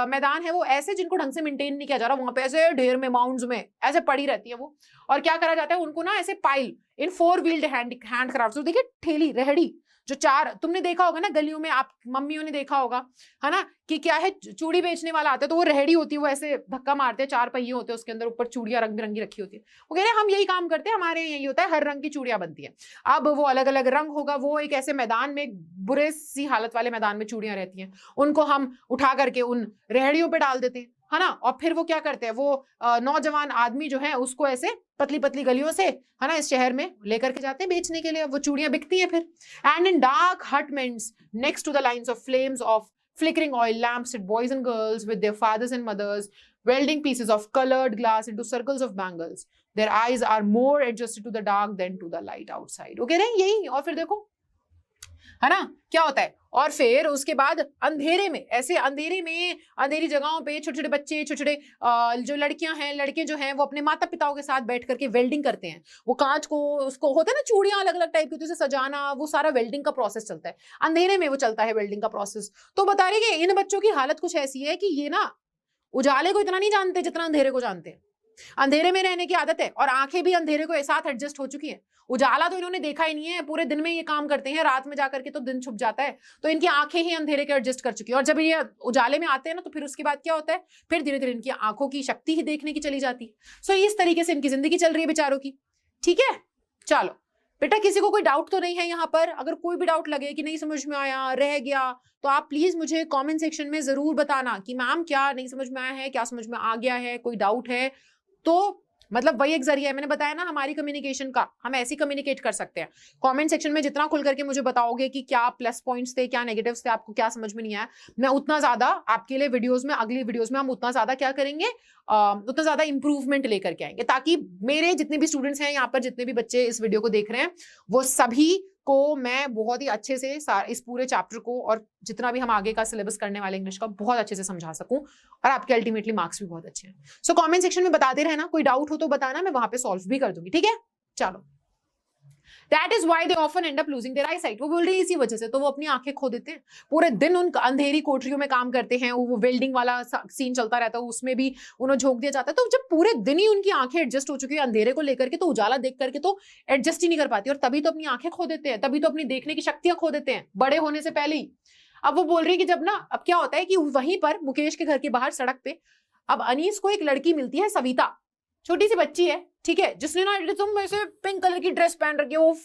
मैदान है वो, ऐसे जिनको ढंग से मेंटेन नहीं किया जा रहा, वहां पे ऐसे ढेर में, माउंड्स में ऐसे पड़ी रहती है वो। और क्या करा जाता है उनको ना, ऐसे पाइल इन 4-wheeled हैंडक्राफ्ट्स। तो देखिए ठेली, रेहड़ी जो चार, तुमने देखा होगा ना गलियों में, आप मम्मियों ने देखा होगा है ना, कि क्या है, चूड़ी बेचने वाला आता है तो वो रेहड़ी होती है, वो ऐसे धक्का मारते हैं, 4 पहिए होते हैं, उसके अंदर ऊपर चूड़ियां रंग बिरंगी रखी होती है। वो कह रहे हैं हम यही काम करते हैं, हमारे यही होता है, हर रंग की चूड़ियां बनती है। अब वो अलग अलग रंग होगा, वो एक ऐसे मैदान में, बुरे सी हालत वाले मैदान में चूड़ियां रहती हैं, उनको हम उठा करके उन रेहड़ियों पे डाल देते हैं, है ना। और फिर वो क्या करते हैं, वो नौजवान आदमी जो है उसको ऐसे पतली पतली गलियों से, है ना, इस शहर में लेकर के जाते हैं बेचने के लिए, वो चूड़ियां बिकती हैं फिर। And in dark hutments next to the lines of flames of flickering oil lamps at boys and girls with their fathers and mothers, welding pieces of colored glass into circles of bangles. Their eyes are more adjusted to the dark than to the light outside. Okay, नहीं यही। और फिर देखो, है ना, क्या होता है, और फिर उसके बाद अंधेरे में, ऐसे अंधेरे में, अंधेरी जगहों पे छोटे छोटे बच्चे, छोटे छोटे जो लड़कियां हैं, लड़के जो हैं, वो अपने माता पिताओं के साथ बैठ करके वेल्डिंग करते हैं। वो कांच को, उसको होता है ना, चूड़ियां अलग अलग टाइप की, उसे सजाना, वो सारा वेल्डिंग का प्रोसेस चलता है, अंधेरे में वो चलता है वेल्डिंग का प्रोसेस। तो बता रही कि इन बच्चों की हालत कुछ ऐसी है कि ये ना उजाले को इतना नहीं जानते जितना अंधेरे को जानते हैं। अंधेरे में रहने की आदत है, और आंखें भी अंधेरे को साथ एडजस्ट हो चुकी है। उजाला तो इन्होंने देखा ही नहीं है, पूरे दिन में ये काम करते हैं, रात में जाकर के तो दिन छुप जाता है, तो इनकी आंखें ही अंधेरे के एडजस्ट कर चुकी है। और जब ये उजाले में आते हैं ना, तो फिर उसके बाद क्या होता है, फिर धीरे धीरे इनकी आंखों की शक्ति ही देखने की चली जाती है। सो इस तरीके से इनकी जिंदगी चल रही है बेचारों की। ठीक है, चलो बेटा, किसी को कोई डाउट तो नहीं है यहाँ पर? अगर कोई भी डाउट लगे कि नहीं समझ में आया, रह गया, तो आप प्लीज मुझे कमेंट सेक्शन में जरूर बताना कि मैम क्या नहीं समझ में आया है, क्या समझ में आ गया है, कोई डाउट है तो। मतलब वही एक जरिया है, मैंने बताया ना, हमारी कम्युनिकेशन का, हम ऐसे कम्युनिकेट कर सकते हैं। कमेंट सेक्शन में जितना खुल करके मुझे बताओगे कि क्या प्लस पॉइंट्स थे, क्या नेगेटिव्स थे, आपको क्या समझ में नहीं आया, मैं उतना ज्यादा आपके लिए वीडियोस में, अगली वीडियोस में हम उतना ज्यादा क्या करेंगे, उतना ज्यादा इंप्रूवमेंट लेकर के आएंगे, ताकि मेरे जितने भी स्टूडेंट्स हैं यहाँ पर, जितने भी बच्चे इस वीडियो को देख रहे हैं, वो सभी को मैं बहुत ही अच्छे से इस पूरे चैप्टर को, और जितना भी हम आगे का सिलेबस करने वाले इंग्लिश का, बहुत अच्छे से समझा सकूं, और आपके अल्टीमेटली मार्क्स भी बहुत अच्छे हैं। सो कमेंट सेक्शन में बताते रहना, कोई डाउट हो तो बताना, मैं वहां पे सॉल्व भी कर दूंगी। ठीक है, चलो। That is why they often end up losing their eyesight. वो बोल रही है इसी वजह से तो वो अपनी आंखें खो देते हैं। पूरे दिन उन अंधेरी कोठरियों में काम करते हैं, वो वेल्डिंग वाला सीन चलता रहता है, उसमें भी उन्हें झोंक दिया जाता है। तो जब पूरे दिन ही उनकी आंखें एडजस्ट हो चुकी है अंधेरे को लेकर के, तो उजाला देख करके तो एडजस्ट ही नहीं कर पाती, और तभी तो अपनी आंखें खो देते हैं, तभी तो अपनी देखने की शक्तियां खो देते हैं, बड़े होने से पहले ही। अब वो बोल रही है कि जब ना, अब क्या होता है कि वहीं पर मुकेश के घर के बाहर सड़क पे अब अनीस को एक लड़की मिलती है, सविता, छोटी सी बच्ची है, ठीक है, जिसने ना तुम ऐसे पिंक कलर की ड्रेस पहन रखी है, वो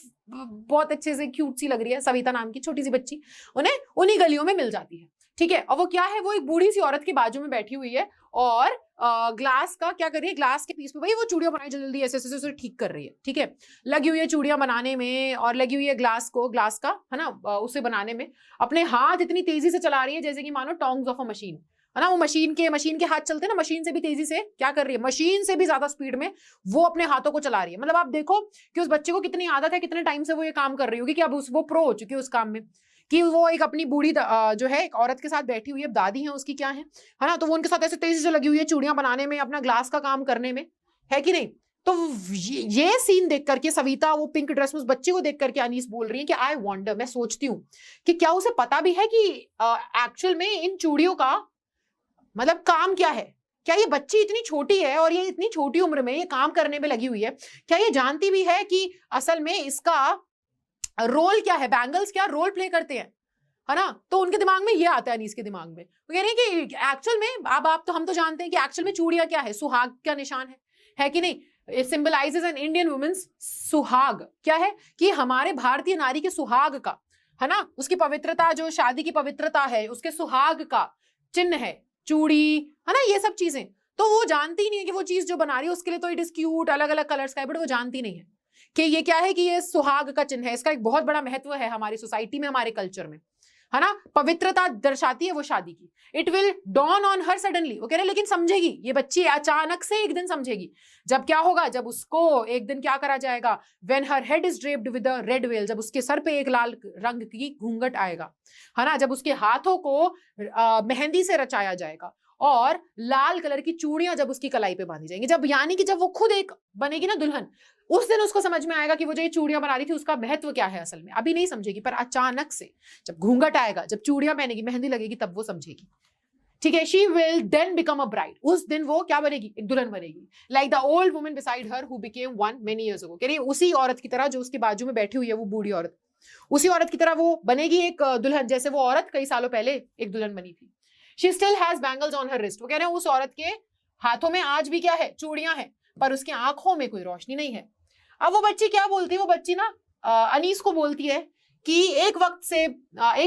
बहुत अच्छे से क्यूट सी लग रही है, सविता नाम की छोटी सी बच्ची उन्हें उन्हीं गलियों में मिल जाती है। ठीक है, और वो क्या है, वो एक बूढ़ी सी औरत के बाजू में बैठी हुई है, और ग्लास का क्या कर रही है, ग्लास के पीस पे भाई वो चूड़ियां बनाई जल्दी ऐसे ऐसे ठीक कर रही है। ठीक है, लगी हुई है चूड़ियां बनाने में, और लगी हुई है ग्लास का, है ना, उसे बनाने में अपने हाथ इतनी तेजी से चला रही है जैसे कि मानो टोंग्स ऑफ अ मशीन, है ना, वो मशीन के हाथ चलते हैं ना, मशीन से भी तेजी से क्या कर रही है, मशीन से भी ज्यादा स्पीड में वो अपने हाथों को चला रही है। मतलब आप देखो कि उस बच्चे को कितनी आदत है, कितने टाइम से वो ये काम कर रही होगी, कि अब वो प्रो हो चुकी है उस काम में, कि वो एक अपनी बूढ़ी जो है एक औरत के साथ बैठी हुई है, दादी है उसकी, क्या है ना, तो वो उनके साथ ऐसे तेजी से लगी हुई है चूड़ियां बनाने में, अपना ग्लास का काम करने में, है कि नहीं। तो ये सीन देख करके सविता, वो पिंक ड्रेस में उस बच्चे को देख करके अनीस बोल रही है कि आई वंडर, मैं सोचती हूँ कि क्या उसे पता भी है कि एक्चुअल में इन चूड़ियों का मतलब काम क्या है, क्या ये बच्ची इतनी छोटी है और ये इतनी छोटी उम्र में ये काम करने में लगी हुई है, क्या ये जानती भी है कि असल में इसका रोल क्या है, बैंगल्स क्या रोल प्ले करते हैं, है ना। तो उनके दिमाग में ये आता है, अनीस के दिमाग में, वो कह रहे हैं कि एक्चुअल में अब आप तो हम तो जानते हैं कि एक्चुअल में चूड़ियां क्या है, सुहाग का निशान है कि नहीं। It symbolises an Indian women's suhag, क्या है कि हमारे भारतीय नारी के सुहाग का, है ना, उसकी पवित्रता, जो शादी की पवित्रता है, उसके सुहाग का चिन्ह है चूड़ी, है ना, ये सब चीजें। तो वो जानती ही नहीं है कि वो चीज जो बना रही है उसके लिए तो इट इज क्यूट, अलग अलग कलर्स का है, बट वो जानती नहीं है कि ये क्या है, कि ये सुहाग का चिन्ह है। इसका एक बहुत बड़ा महत्व है हमारी सोसाइटी में, हमारे कल्चर में, है ना, पवित्रता दर्शाती है वो शादी की। It will dawn on her suddenly, वो कह रहे लेकिन समझेगी ये बच्ची, अचानक से एक दिन समझेगी। जब क्या होगा, जब उसको एक दिन क्या करा जाएगा, when her head is draped with a red well, जब उसके सर पे एक लाल रंग की घूंघट आएगा, है ना, जब उसके हाथों को मेहंदी से रचाया जाएगा, और लाल कलर की चूड़ियां जब उसकी कलाई पे बांधी जाएंगी, जब यानी कि जब वो खुद एक बनेगी ना दुल्हन, उस दिन उसको समझ में आएगा कि वो जो ये चूड़ियां बना रही थी उसका महत्व क्या है। असल में अभी नहीं समझेगी, पर अचानक से जब घूंघट आएगा, जब चूड़ियां पहनेगी, मेहंदी लगेगी, तब वो समझेगी। ठीक है, she will then become a bride, उस दिन वो क्या बनेगी, एक दुल्हन बनेगी, like the old woman beside her who became one many years ago. कह रही उसी औरत की तरह जो उसके बाजू में बैठी हुई है, वो बूढ़ी औरत, उसी औरत की तरह वो बनेगी एक दुल्हन, जैसे वो औरत कई सालों पहले एक दुल्हन बनी थी। She still has bangles on her wrist. वो कह रहे हैं उस औरत के हाथों में आज भी क्या है, चूड़ियां हैं, पर उसकी आंखों में कोई रोशनी नहीं है। अब वो बच्ची क्या बोलती है, वो बच्ची ना अनीस को बोलती है कि एक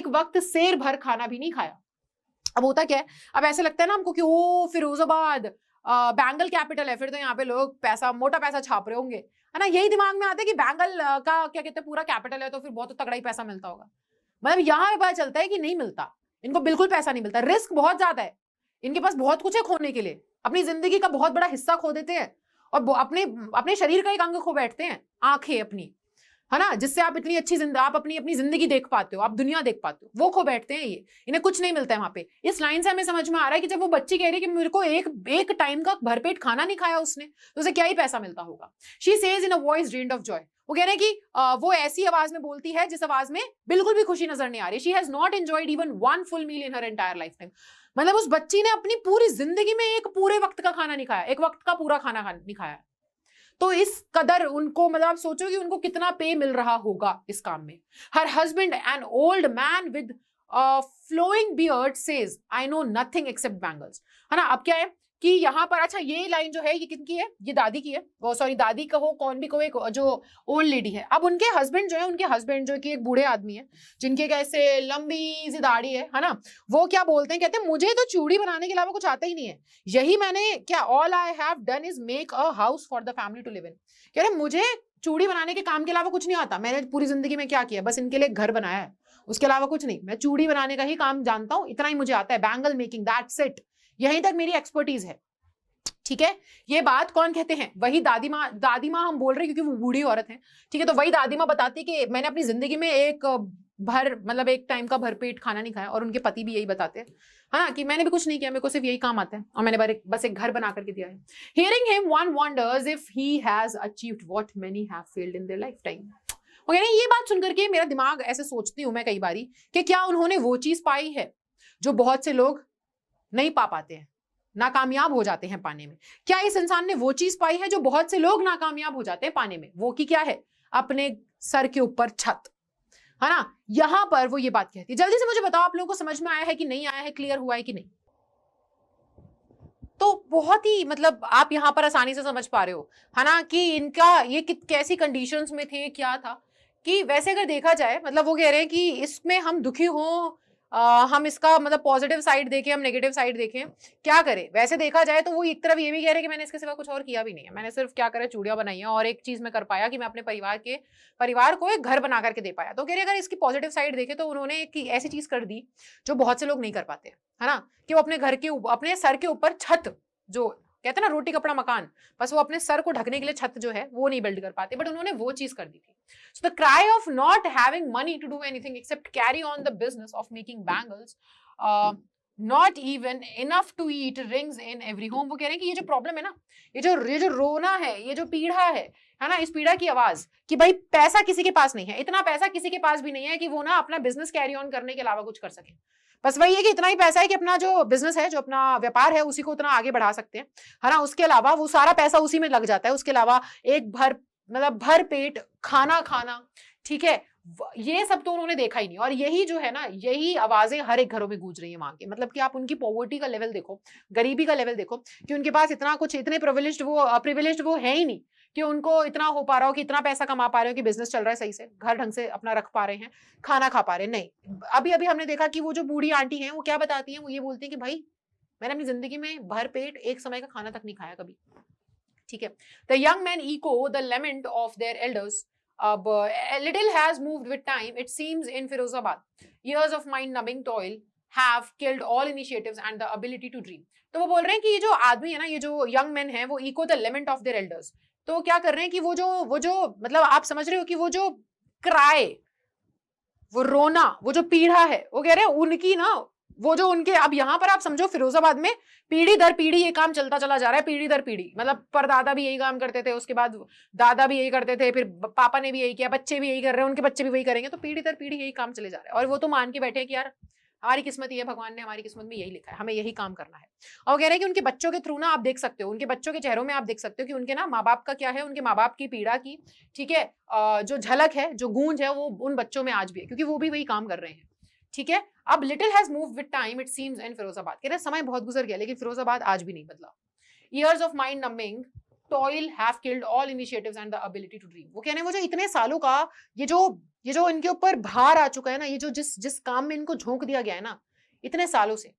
वक्त शेर भर खाना भी नहीं खाया। अब होता क्या है, अब ऐसे लगता है ना हमको कि ओ फिरोजाबाद बैंगल कैपिटल है, फिर तो यहाँ पे लोग पैसा, मोटा पैसा छाप रहे होंगे, है ना। यही दिमाग में आता है कि बैंगल का क्या कहते हैं पूरा कैपिटल है, तो फिर बहुत तगड़ा ही पैसा मिलता होगा। मतलब यहाँ पे पता चलता है कि नहीं मिलता, इनको बिल्कुल पैसा नहीं मिलता, रिस्क बहुत ज्यादा है, इनके पास बहुत कुछ है खोने के लिए, अपनी जिंदगी का बहुत बड़ा हिस्सा खो देते हैं और अपने अपने शरीर का एक अंग खो बैठते हैं, आंखें अपनी, है ना, जिससे आप इतनी अच्छी आप अपनी अपनी जिंदगी देख पाते हो, आप दुनिया देख पाते हो, वो खो बैठते हैं ये, इन्हें कुछ नहीं मिलता है वहां पे। इस लाइन से हमें समझ में आ रहा है कि जब वो बच्ची कह रही है कि मेरे को एक टाइम का भरपेट खाना नहीं खाया उसने, तो उसे क्या ही पैसा मिलता होगा। She says in a voice drained of Joy, वो कह रहे हैं कि वो ऐसी आवाज में बोलती है जिस आवाज में बिल्कुल भी खुशी नजर नहीं आ रही। She has not enjoyed even one full meal in her entire life time, मतलब उस बच्ची ने अपनी पूरी जिंदगी में एक पूरे वक्त का खाना नहीं खाया, एक वक्त का पूरा खाना नहीं खाया। तो इस कदर उनको, मतलब आप सोचो कि उनको कितना पे मिल रहा होगा इस काम में। Her husband an old man with flowing beard says I know nothing except bangles, है ना। अब क्या है कि यहाँ पर, अच्छा ये लाइन जो है ये किनकी है, ये दादी की है, वो सॉरी दादी कहो कौन भी कहो, एक जो ओल्ड लेडी है। अब उनके हस्बैंड जो है, उनके हस्बैंड जो कि एक बूढ़े आदमी है जिनके कैसे लंबी सी दाढ़ी है ना, वो क्या बोलते हैं, कहते हैं मुझे तो चूड़ी बनाने के अलावा कुछ आता ही नहीं है, यही मैंने क्या, all I have done is make a house for the family to live in. कह रहे मुझे चूड़ी बनाने के काम के अलावा कुछ नहीं आता, मैंने पूरी जिंदगी में क्या किया, बस इनके लिए घर बनाया है, उसके अलावा कुछ नहीं, मैं चूड़ी बनाने का ही काम जानता हूँ, इतना ही मुझे आता है, बैंगल मेकिंग, दैट्स इट, यहीं तक मेरी एक्सपर्टीज है। ठीक है, ये बात कौन कहते हैं, वही दादी माँ हम बोल रहे हैं क्योंकि वो बूढ़ी औरत है। ठीक है, तो वही दादी माँ बताती कि मैंने अपनी जिंदगी में मतलब एक टाइम का भरपेट खाना नहीं खाया, और उनके पति भी यही बताते हैं, हाँ, कि मैंने भी कुछ नहीं किया, मेरे को सिर्फ यही काम आता है और मैंने बस एक घर बना करके दिया है। Hearing him one wonders if he has achieved what many have failed in their life time. Okay, ये बात सुनकर के मेरा दिमाग ऐसे सोचती हूँ मैं कई बारी कि क्या उन्होंने वो चीज पाई है जो बहुत से लोग नहीं पा पाते हैं, नाकामयाब हो जाते हैं पाने में। क्या इस इंसान ने वो चीज पाई है जो बहुत से लोग नाकामयाब हो जाते हैं पाने में, वो की क्या है, अपने सर के ऊपर छत, है ना। यहां पर वो ये बात कहती है। जल्दी से मुझे बताओ आप लोगों को समझ में आया है कि नहीं आया है, क्लियर हुआ है कि नहीं। तो बहुत ही, मतलब आप यहां पर आसानी से समझ पा रहे हो, है ना, कि इनका ये कैसी कंडीशंस में थे, क्या था, कि वैसे अगर देखा जाए, मतलब वो कह रहे हैं कि इसमें हम दुखी हों, हम इसका मतलब पॉजिटिव साइड देखें, हम नेगेटिव साइड देखें, क्या करें। वैसे देखा जाए तो वो एक तरफ ये भी कह रहे हैं कि मैंने इसके सिवा कुछ और किया भी नहीं है, मैंने सिर्फ क्या करा, चूड़ियां बनाई हैं, और एक चीज मैं कर पाया कि मैं अपने परिवार को एक घर बना करके दे पाया। तो कह रहे अगर इसकी पॉजिटिव साइड देखें तो उन्होंने एक ऐसी चीज कर दी जो बहुत से लोग नहीं कर पाते, है ना, कि वो अपने घर के अपने सर के ऊपर छत, जो कहते हैं ना रोटी कपड़ा मकान, बस वो अपने सर को ढकने के लिए छत जो है वो नहीं बिल्ड कर पाते, बट उन्होंने वो चीज कर दी थी। So the cry of not having money to do anything except carry on the business of making bangles, not even enough to eat rings in every home. वो कह रहे हैं कि ये जो प्रॉब्लम है ना, ये जो रोना है, ये जो पीड़ा है ना, इस पीड़ा की आवाज कि भाई पैसा किसी के पास नहीं है, इतना पैसा किसी के पास भी नहीं है कि वो ना अपना बिजनेस कैरी ऑन करने के अलावा कुछ कर सके। बस वही है कि इतना ही पैसा है कि अपना जो बिजनेस है, जो अपना व्यापार है, उसी को उतना आगे बढ़ा सकते हैं, है ना। उसके अलावा वो सारा पैसा उसी में लग जाता है, उसके अलावा एक भर पेट खाना खाना, ठीक है, ये सब तो उन्होंने देखा ही नहीं। और यही जो है ना, यही आवाजें हर एक घरों में गूंज रही है वहां के, मतलब कि आप उनकी पॉवर्टी का लेवल देखो, गरीबी का लेवल देखो, कि उनके पास इतना कुछ, इतने प्रिविलेज्ड वो है ही नहीं कि उनको इतना हो पा रहा हो, कि इतना पैसा कमा पा रहे हो कि बिजनेस चल रहा है सही से, घर ढंग से अपना रख पा रहे हैं, खाना खा पा रहे हैं। नहीं, अभी अभी हमने देखा कि वो जो बूढ़ी आंटी है वो क्या बताती है, वो ये बोलती है कि भाई मैंने अपनी जिंदगी में भर पेट एक समय का खाना तक नहीं खाया कभी। ठीक है, the young man echo the lament of their elders. अब little has moved with time, it seems, in Firozabad. Years of mind-numbing toil have killed all initiatives and the ability to dream. तो वो बोल रहे हैं कि ये जो आदमी है ना, ये जो यंग मैन है, वो echo the lament of their elders. तो क्या कर रहे हैं कि वो जो मतलब आप समझ रहे हो कि वो जो क्राई, वो रोना, वो जो पीड़ा है, वो कह रहे हैं उनकी ना, वो जो उनके, अब यहाँ पर आप समझो फिरोजाबाद में पीढ़ी दर पीढ़ी ये काम चलता चला जा रहा है, पीढ़ी दर पीढ़ी, मतलब परदादा भी यही काम करते थे, उसके बाद दादा भी यही करते थे, फिर पापा ने भी यही किया, बच्चे भी यही कर रहे हैं, उनके बच्चे भी वही करेंगे, तो पीढ़ी दर पीढ़ी यही काम चले जा रहा है। और वो तो मान के बैठे हैं कि यार हमारी किस्मत ये, भगवान ने हमारी किस्मत में यही लिखा है, हमें यही काम करना है। और वो कह रहे हैं कि उनके बच्चों के थ्रू ना आप देख सकते हो, उनके बच्चों के चेहरों में आप देख सकते हो कि उनके ना माँ बाप का क्या है, उनके माँ बाप की पीड़ा की, ठीक है, जो झलक है, जो गूंज है, वो उन बच्चों में आज भी है, क्योंकि वो भी वही काम कर रहे हैं। ठीक है, अब little has moved with time it seems in Firozabad. कह रहे समय बहुत गुजर गया लेकिन फिरोजाबाद आज भी नहीं बदला। Years of mind numbing toil have killed all initiatives and the ability to dream. वो कह रहे हैं वो जो इतने सालों का ये जो इनके ऊपर भार आ चुका है ना, ये जो जिस काम में इनको झोंक दिया गया है ना इतने सालों से,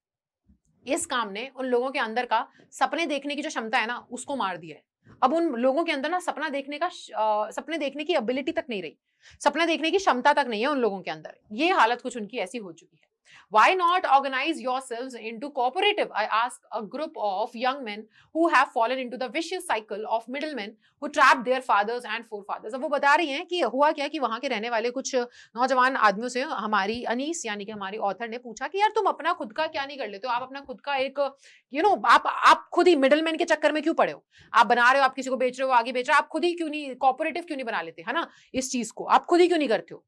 इस काम ने उन लोगों के अंदर का सपने देखने की जो क्षमता है ना उसको मार दिया है। अब उन लोगों के अंदर ना सपने देखने की एबिलिटी तक नहीं रही, सपना देखने की क्षमता तक नहीं है उन लोगों के अंदर। ये हालत कुछ उनकी ऐसी हो चुकी है। Why not organize yourselves into cooperative? I ask a group of young men who have fallen into the vicious cycle of middlemen who trapped their fathers and forefathers. अब वो बता रही हैं कि हुआ क्या कि वहां के रहने वाले कुछ नौजवान आदमियों से हमारी अनीस यानी कि हमारी ऑथर ने पूछा कि यार तुम अपना खुद का क्या नहीं कर लेते हो, आप अपना खुद का एक आप खुद ही मिडलमैन के चक्कर में क्यों पड़े हो, आप बना रहे हो, आप किसी को बेच रहे हो, आगे बेच रहे हो, आप खुद ही क्यों नहीं कोऑपरेटिव क्यों नहीं बना लेते, है ना, इस चीज को आप खुद ही क्यों नहीं करते हो,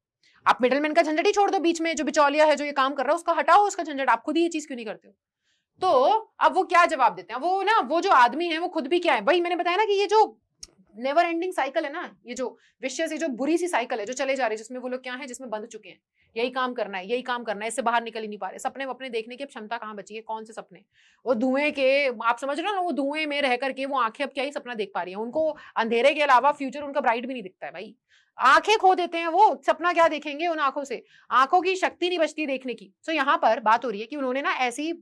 आप मिडलमैन का झंझट ही छोड़ दो, बीच में जो बिचौलिया है जो ये काम कर रहा है उसका हटाओ उसका झंझट, आप खुद ही ये चीज क्यों नहीं करते हो। तो अब वो क्या जवाब देते हैं, वो जो आदमी है वो खुद भी क्या है, वही मैंने बताया ना कि ये जो नेवर एंडिंग साइकिल है ना, ये जो विशेष, ये जो बुरी सी साइकिल है जो चले जा रही है, जिसमें वो लोग क्या है, जिसमें बंध चुके हैं, यही काम करना है, यही काम करना है, इससे बाहर निकल ही नहीं पा रहे, सपने अपने देखने की क्षमता कहाँ बची है, कौन से सपने, वो धुएं के, आप समझ रहे हो ना, वो धुएं में रह करके वो आंखें अब क्या ही सपना देख पा रही है, उनको अंधेरे के अलावा फ्यूचर उनका ब्राइट भी नहीं दिखता है भाई, आंखें खो देते हैं, वो सपना क्या देखेंगे उन आंखों से, आंखों की शक्ति नहीं बचती देखने की। सो यहाँ पर बात हो रही है कि उन्होंने ना ऐसी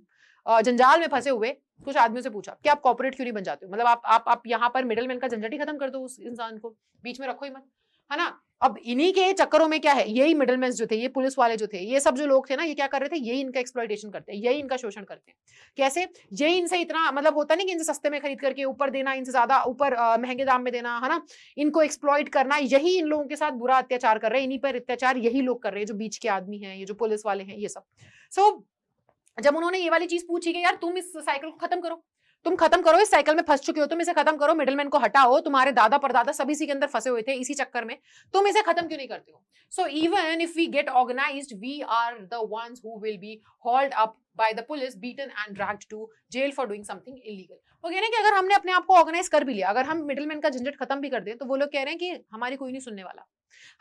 जंजाल में फंसे हुए कुछ आदमियों से पूछा कि आप कॉर्पोरेट क्यों नहीं बन जाते हो, मतलब आप यहाँ पर मिडलमैन का झंझट ही खत्म कर दो, उस इंसान को बीच में रखो ही मत, है ना। अब इन्हीं के चक्करों में क्या है, यही मिडलमैन जो थे, ये पुलिस वाले जो थे, ये सब जो लोग थे ना, ये क्या कर रहे थे, यही इनका एक्सप्लॉइटेशन करते हैं, यही इनका शोषण करते हैं। कैसे, यही इनसे इतना मतलब होता नहीं कि इनसे सस्ते में खरीद करके ऊपर देना, इनसे ज्यादा ऊपर महंगे दाम में देना, है ना, इनको एक्सप्लॉइट करना, यही इन लोगों के साथ बुरा अत्याचार कर रहे हैं, इन्हीं पर अत्याचार यही लोग कर रहे हैं, जो बीच के आदमी हैं, ये जो पुलिस वाले हैं, ये सब। सो जब उन्होंने ये वाली चीज पूछी कि यार तुम इस साइकिल को खत्म करो, तुम खत्म करो, इस साइकिल में फंस चुके हो, तुम इसे खत्म करो, मिडलमैन को हटाओ, तुम्हारे दादा परदादा सभी इसी के अंदर फंसे हुए थे इसी चक्कर में, तुम इसे खत्म क्यों नहीं करते हो। So even if we get organised we are the ones who will be hauled up by the police, beaten and dragged to jail for doing something illegal। वो कह रहे हैं कि अगर हमने अपने आप को ऑर्गेनाइज कर भी लिया, अगर हम मिडलमैन का झंझट खत्म भी कर दें, तो वो लोग कह रहे हैं कि हमारी कोई नहीं सुनने वाला,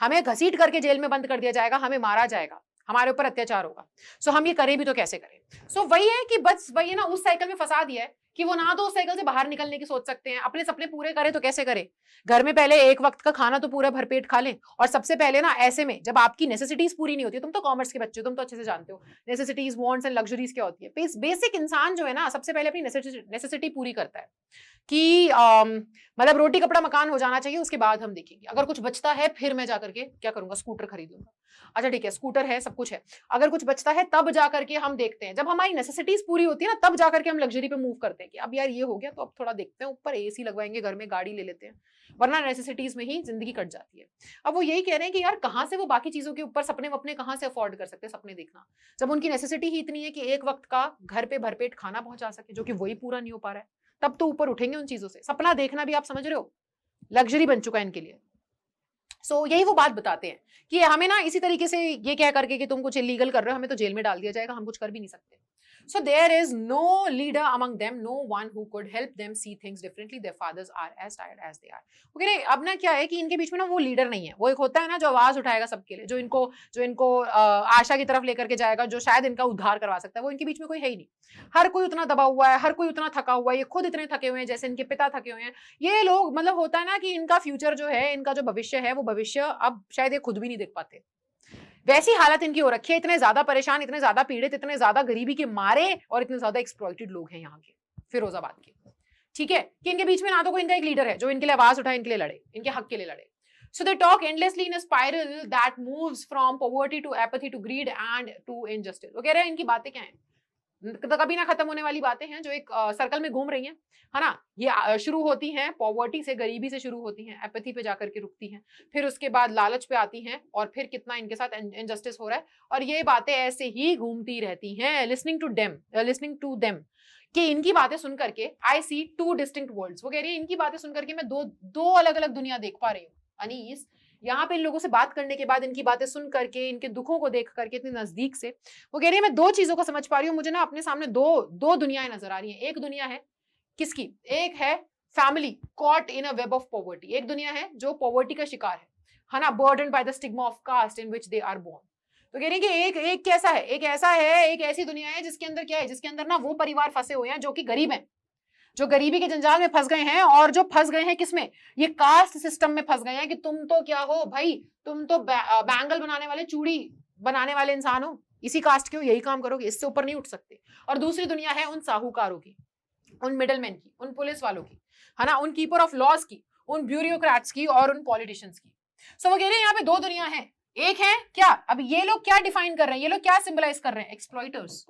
हमें घसीट करके जेल में बंद कर दिया जाएगा, हमें मारा जाएगा, हमारे ऊपर अत्याचार होगा। सो हम ये करें भी तो कैसे करें। सो वही है कि बस वही है ना, उस साइकिल में फंसा दिया है कि वो ना तो उस साइकिल से बाहर निकलने की सोच सकते हैं, अपने सपने पूरे करें तो कैसे करें, घर में पहले एक वक्त का खाना तो पूरा भरपेट खा लें, और सबसे पहले ना ऐसे में जब आपकी नेसेसिटीज पूरी नहीं होती, तुम तो कॉमर्स के बच्चे हो, तुम तो अच्छे से जानते हो नेसेसिटीज वांट्स एंड लग्जरीज क्या होती है। बेसिक इंसान जो है ना सबसे पहले अपनी नेसेसिटी पूरी करता है कि मतलब रोटी कपड़ा मकान हो जाना चाहिए, उसके बाद हम देखेंगे, अगर कुछ बचता है फिर मैं जाकर के क्या करूंगा, स्कूटर खरीद लूंगा। अच्छा ठीक है, स्कूटर है, सब कुछ है, अगर कुछ बचता है तब जाकर के हम देखते हैं, जब हमारी नेसेसिटीज पूरी होती है ना तब जाकर के हम लग्जरी पे मूव करते हैं कि अब यार ये हो गया तो अब थोड़ा देखते हैं, ऊपर एसी लगवाएंगे, घर में गाड़ी ले लेते हैं, वरना नेसेसिटीज में ही जिंदगी कट जाती है। अब वो यही कह रहे हैं कि यार कहाँ से वो बाकी चीजों के ऊपर सपने वपने कहाँ से अफोर्ड कर सकते हैं, सपने देखना, जब उनकी नेसेसिटी ही इतनी है कि एक वक्त का घर पे भरपेट खाना पहुंचा सके, जो कि वही पूरा नहीं हो पा रहा है, तब तो ऊपर उठेंगे उन चीजों से। सपना देखना भी आप समझ रहे हो लग्जरी बन चुका है इनके लिए। सो यही वो बात बताते हैं कि हमें ना इसी तरीके से ये कह करके कि तुम कुछ इलीगल कर रहे हो, हमें तो जेल में डाल दिया जाएगा, हम कुछ कर भी नहीं सकते। So there is no leader among them, no one who could help them see things differently. Their fathers are as tired as they are. वो कह रहे अब ना क्या है कि इनके बीच में ना वो लीडर नहीं है, वो एक होता है ना जो आवाज उठाएगा सबके लिए, जो इनको आशा की तरफ लेकर के जाएगा, जो शायद इनका उद्धार करवा सकता है, वो इनके बीच में कोई है ही नहीं। हर कोई उतना दबा हुआ है, हर कोई उतना थका हुआ है, ये खुद इतने थके हुए हैं जैसे इनके पिता थके हुए हैं। ये लोग मतलब होता है ना कि इनका फ्यूचर जो है, इनका जो भविष्य है, वो भविष्य अब शायद ये खुद भी नहीं देख पाते, वैसी हालत इनकी हो रखी है, इतने ज्यादा परेशान, इतने ज्यादा पीड़ित, इतने ज्यादा गरीबी के मारे और इतने ज्यादा एक्सप्लॉइटेड लोग हैं यहाँ के फिरोजाबाद के। ठीक है कि इनके बीच में ना तो कोई इनका एक लीडर है जो इनके लिए आवाज उठाए, इनके लिए लड़े, इनके हक के लिए लड़े। So they talk endlessly in a spiral that moves from poverty to apathy to greed and to injustice। वो कह रहे हैं इनकी बातें क्या हैं, कभी ना खत्म होने वाली बातें हैं जो एक सर्कल में घूम रही हैं, है ना। ये शुरू होती हैं पॉवर्टी से, गरीबी से शुरू होती हैं, एपैथी पे जाकर के रुकती हैं, फिर उसके बाद लालच पे आती हैं, और फिर कितना इनके साथ इनजस्टिस हो रहा है, और ये बातें ऐसे ही घूमती रहती हैं। लिसनिंग टू देम कि इनकी बातें सुन करके आई सी टू डिस्टिंक्ट वर्ल्ड्स। वो कह रही है इनकी बातें सुन करके मैं दो अलग अलग दुनिया देख पा रही हूँ अनीस। यहाँ पे इन लोगों से बात करने के बाद, इनकी बातें सुन करके, इनके दुखों को देख करके इतनी नजदीक से, वो कह रही है मैं दो चीजों को समझ पा रही हूँ, मुझे ना अपने सामने दो दुनियाएं नजर आ रही हैं। एक दुनिया है किसकी, एक है family caught in a web of poverty, एक दुनिया है जो पॉवर्टी का शिकार है ना, burdened by the stigma of caste in which they are born. तो कह रही है कि एक कैसा है, एक ऐसी दुनिया है जिसके अंदर क्या है, जिसके अंदर ना वो परिवार फंसे हुए हैं जो कि गरीब हैं, जो गरीबी के जंजाल में फंस गए हैं, और जो फंस गए हैं किसमें, ये कास्ट सिस्टम में फंस गए हैं कि तुम तो क्या हो भाई, तुम तो बैंगल बनाने वाले, चूड़ी बनाने वाले इंसान हो, इसी कास्ट के हो, यही काम करोगे, इससे ऊपर नहीं उठ सकते। और दूसरी दुनिया है उन साहूकारों की, उन मिडलमैन की, उन पुलिस वालों की, है ना, उन कीपर ऑफ लॉज की, उन ब्यूरोक्रेट्स की और उन पॉलिटिशियंस की। सो वो कह रहे हैं यहाँ पे दो दुनिया है, एक है क्या, अब ये लोग क्या डिफाइन कर रहे हैं, ये लोग क्या सिंबलाइज कर रहे हैं, एक्सप्लॉइटर्स।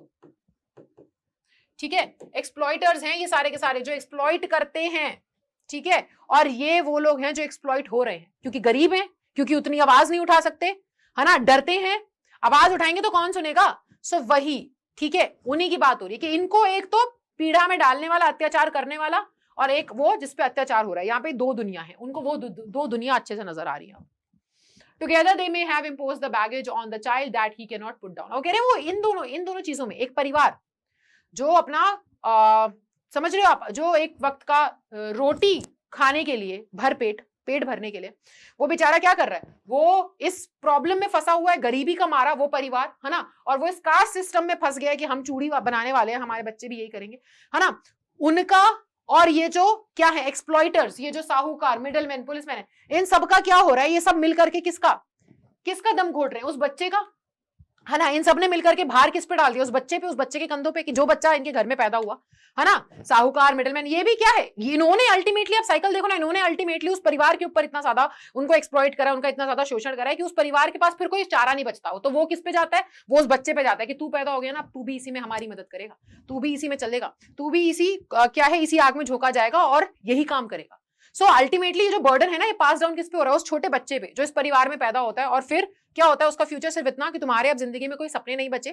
ठीक है, एक्सप्लॉइटर्स हैं ये सारे के सारे जो एक्सप्लॉइट करते हैं। ठीक है, और ये वो लोग हैं जो एक्सप्लॉइट हो रहे हैं, क्योंकि गरीब हैं, क्योंकि उतनी आवाज नहीं उठा सकते, है ना, डरते हैं, आवाज उठाएंगे तो कौन सुनेगा। सो वही, ठीक है, उन्हीं की बात हो रही है कि इनको एक तो पीड़ा में डालने वाला, अत्याचार करने वाला, और एक वो जिसपे अत्याचार हो रहा है। यहाँ पे दो दुनिया है, उनको वो दो दुनिया अच्छे से नजर आ रही है। Together they may have imposed the baggage on the child that he cannot put down। कह रहे वो इन दोनों चीजों में, एक परिवार जो अपना समझ रहे हो आप, जो एक वक्त का रोटी खाने के लिए, भर पेट भरने के लिए, वो बेचारा क्या कर रहा है, वो इस प्रॉब्लम में फंसा हुआ है, गरीबी का मारा वो परिवार, है ना, और वो इस कास्ट सिस्टम में फंस गया है कि हम चूड़ी बनाने वाले हैं, हमारे बच्चे भी यही करेंगे, है ना, उनका। और ये जो क्या है, एक्सप्लॉइटर्स, ये जो साहूकार, मिडलमैन, पुलिसमैन है, इन सबका क्या हो रहा है, ये सब मिलकर के किसका दम घोट रहे हैं, उस बच्चे का, है ना। इन सब ने मिलकर के भार किस पे डाल दिया, उस बच्चे के कंधों पे, कि जो बच्चा इनके घर में पैदा हुआ, है ना, साहूकार, मिडलमैन, ये भी क्या है, इन्होंने अल्टीमेटली, आप साइकिल देखो ना, इन्होंने अल्टीमेटली उस परिवार के ऊपर इतना ज्यादा उनको एक्सप्लॉइट करा, उनका इतना ज्यादा शोषण करा है कि उस परिवार के पास फिर कोई चारा नहीं बचता हो, तो वो किस पे जाता है, वो उस बच्चे पे जाता है कि तू पैदा हो गया ना, तू भी इसी में हमारी मदद करेगा, तू भी इसी में चलेगा, तू भी इसी क्या है, इसी आग में झोंका जाएगा और यही काम करेगा। सो अल्टीमेटली जो बर्डन है ना, ये पास डाउन किस पे हो रहा है, उस छोटे बच्चे पे जो इस परिवार में पैदा होता है, और फिर क्या होता है, उसका फ्यूचर सिर्फ इतना कि तुम्हारे अब जिंदगी में कोई सपने नहीं बचे,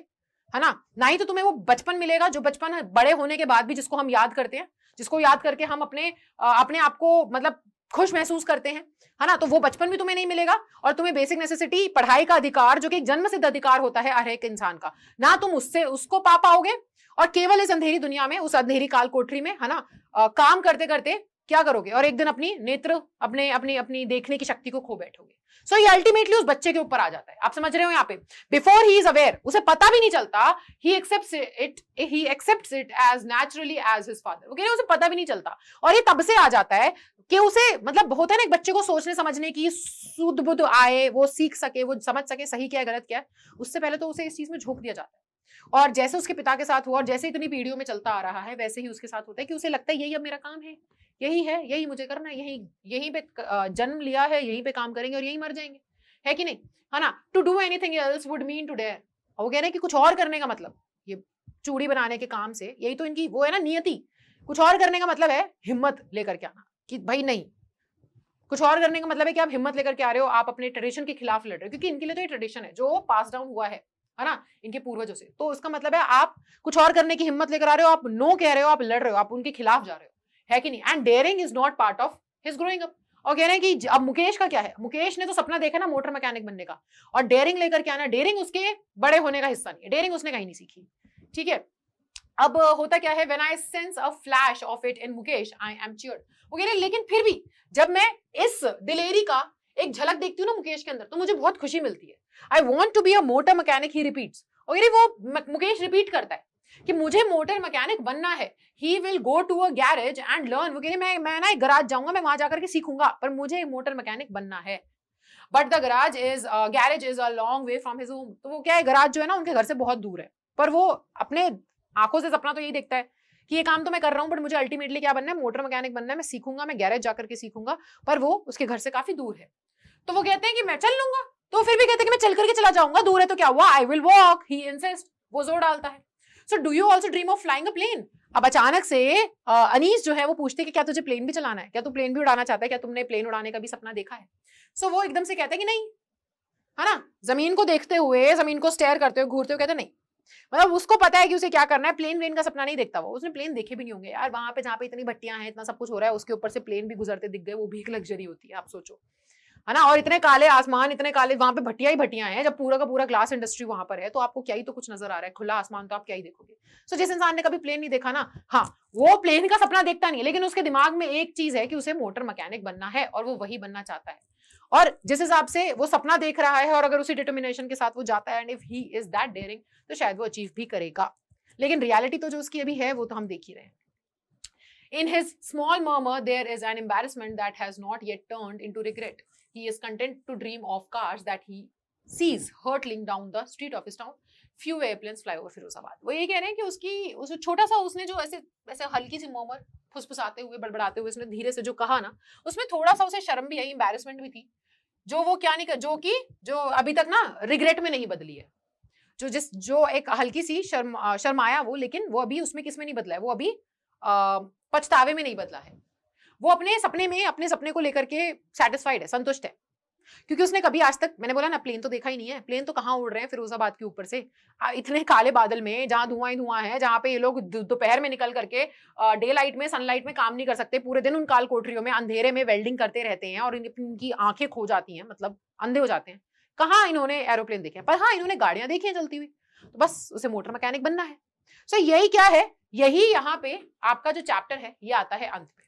है ना ही तो तुम्हें वो बचपन मिलेगा, जो बचपन बड़े होने के बाद भी जिसको हम याद करते हैं, जिसको याद करके हम अपने आप को मतलब खुश महसूस करते हैं, है ना, तो वो बचपन भी तुम्हें नहीं मिलेगा, और तुम्हें बेसिक नेसेसिटी, पढ़ाई का अधिकार, जो कि एक जन्म सिद्ध अधिकार होता है हर एक इंसान का, ना तुम उसको पा पाओगे, और केवल इस अंधेरी दुनिया में, उस अंधेरी काल कोठरी में, है ना, काम करते करते क्या करोगे, और एक दिन अपनी नेत्र, अपनी देखने की शक्ति को खो बैठोगे। सो ये अल्टीमेटली उस बच्चे के ऊपर आ जाता है, आप समझ रहे हो, यहाँ पे बिफोर ही इज अवेयर, उसे पता भी नहीं चलता, he accepts it as naturally as his father, okay, उसे पता भी नहीं चलता, और ये तब से आ जाता है कि उसे मतलब होता है ना, एक बच्चे को सोचने समझने की सुध बुध आए, वो सीख सके, वो समझ सके सही क्या है गलत क्या है, उससे पहले तो उसे इस चीज में झोंक दिया जाता है। और जैसे उसके पिता के साथ हुआ, और जैसे इतनी पीढ़ियों में चलता आ रहा है, वैसे ही उसके साथ होता है कि उसे लगता है यही अब मेरा काम है, यही है, यही मुझे करना है, यहीं पे जन्म लिया है, यहीं पे काम करेंगे और यहीं मर जाएंगे, है कि नहीं, है ना। To do anything else would mean to dare, वो कह रहे हैं कि कुछ और करने का मतलब, ये चूड़ी बनाने के काम से, यही तो इनकी वो है ना नियति, कुछ और करने का मतलब है हिम्मत लेकर के आना, कि भाई नहीं, कुछ और करने का मतलब है कि आप हिम्मत लेकर के आ रहे हो, आप अपने ट्रेडिशन के खिलाफ लड़ रहे हो, क्योंकि इनके लिए तो ये ट्रेडिशन है जो पास डाउन हुआ है ना, इनके पूर्वजों से, तो इसका मतलब है आप कुछ और करने की हिम्मत लेकर आ रहे हो, आप नो कह रहे हो, आप लड़ रहे हो, आप उनके खिलाफ जा रहे हो, है कि नहीं। And daring is not part of his growing up. और कह रहे हैं कि अब मुकेश का क्या है, मुकेश ने तो सपना देखा ना मोटर मैकेनिक बनने का, और डेयरिंग लेकर के आना, डेयरिंग उसके बड़े होने का हिस्सा नहीं है, डेयरिंग उसने कहीं नहीं सीखी, ठीक है। अब होता क्या है, when I sense a flash of it in Mukesh I am cheered, वो कह रहे हैं लेकिन फिर भी जब मैं इस दिलेरी का एक झलक देखती हूँ ना मुकेश के अंदर, तो मुझे बहुत खुशी मिलती है। I want to be a motor mechanic, he repeats, वो मुकेश रिपीट करता है कि मुझे मोटर मैकेनिक बनना है। He will go to a garage and learn, वो कह रहे मैं ना एक गैराज जाऊंगा, मैं वहां जाकर के सीखूंगा, पर मुझे मोटर मैकेनिक बनना है। But the garage is a long way from his home, तो वो क्या है, गैराज जो है ना उनके घर से बहुत दूर है, पर वो अपने आंखों से सपना तो यही देखता है कि ये काम तो मैं कर रहा हूँ, बट मुझे अल्टीमेटली क्या बनना है, मोटर मैकेनिक बनना है, मैं सीखूंगा, मैं गैरेज जाकर के सीखूंगा, पर वो उसके घर से काफी दूर है। तो वो कहते हैं कि मैं चल लूंगा, तो फिर भी कहते हैं कि मैं चल करके चला जाऊंगा, दूर है तो क्या हुआ, I will walk, he insist, वो जोर डालता है। So do you also dream of flying a plane. अब अचानक से अनीस जो है वो पूछते हैं कि क्या तुझे प्लेन भी चलाना है, क्या तू प्लेन भी उड़ाना चाहता है, क्या तुमने प्लेन उड़ाने का भी सपना देखा है। सो वो एकदम से कहते हैं कि नहीं, है ना, जमीन को देखते हुए, जमीन को स्टेयर करते हुए, घूरते हुए कहते नहीं, मतलब उसको पता है कि उसे क्या करना है, प्लेन का सपना नहीं देखता वो, उसने प्लेन देखे भी नहीं होंगे यार, वहां पे जहाँ पे इतनी भट्टियां हैं, इतना सब कुछ हो रहा है, उसके ऊपर से प्लेन भी गुजरते दिख गए, वो भी एक लग्जरी होती है, आप सोचो, है ना। और इतने काले आसमान, इतने काले, वहां पे भट्टियां ही भट्टियां हैं, जब पूरा का पूरा ग्लास इंडस्ट्री वहां पर है, तो आपको क्या ही तो कुछ नजर आ रहा है, खुला आसमान, तो आप क्या ही देखोगे। सो जिस इंसान ने कभी प्लेन नहीं देखा ना, हाँ, वो प्लेन का सपना देखता नहीं है, लेकिन उसके दिमाग में एक चीज है कि उसे मोटर मैकेनिक बनना है, और वो वही बनना चाहता है, और जिस हिसाब से वो सपना देख रहा है, और अगर उसी डिटर्मिनेशन के साथ वो जाता है, and if he is that daring, तो शायद वो अचीव भी करेगा। लेकिन रियलिटी तो जो उसकी अभी है वो तो हम देख ही रहे हैं। In his small murmur, there is an embarrassment that has not yet turned into regret. He is content to dream of cars that he sees hurtling down the street of his town. Few airplanes fly over Firozabad. वो ये कह रहे हैं कि उसकी छोटा सा उसने जो ऐसे हल्की सी मर्मर फुसफुसाते हुए, बड़बड़ाते हुए उसने धीरे से जो कहा ना, उसमें थोड़ा सा उसे शर्म भी आई, एम्बैरेसमेंट भी थी जो वो क्या नहीं कर, जो अभी तक ना रिग्रेट में नहीं बदली है, जो एक हल्की सी शर्माया वो, लेकिन वो अभी उसमें किस में नहीं बदला है, वो अभी पछतावे में नहीं बदला है। वो अपने सपने को लेकर के सेटिस्फाइड है, संतुष्ट है, क्योंकि उसने कभी आज तक, मैंने बोला ना, प्लेन तो देखा ही नहीं है। प्लेन तो कहाँ उड़ रहे हैं फिरोजाबाद के ऊपर से, इतने काले बादल में, जहां धुआं ही धुआं है, जहां पे ये लोग दोपहर में निकल करके डे लाइट में, सनलाइट में काम नहीं कर सकते, पूरे दिन उन काल कोठरियों में अंधेरे में वेल्डिंग करते रहते हैं और इनकी आंखें खो जाती हैं, मतलब अंधे हो जाते हैं। कहाँ इन्होंने एरोप्लेन देखे हैं? पर हाँ, इन्होंने गाड़ियां देखी हैं चलती हुई, तो बस उसे मोटर मैकेनिक बनना है। सो यही क्या है, यही यहाँ पे आपका जो चैप्टर है ये आता है अंत में।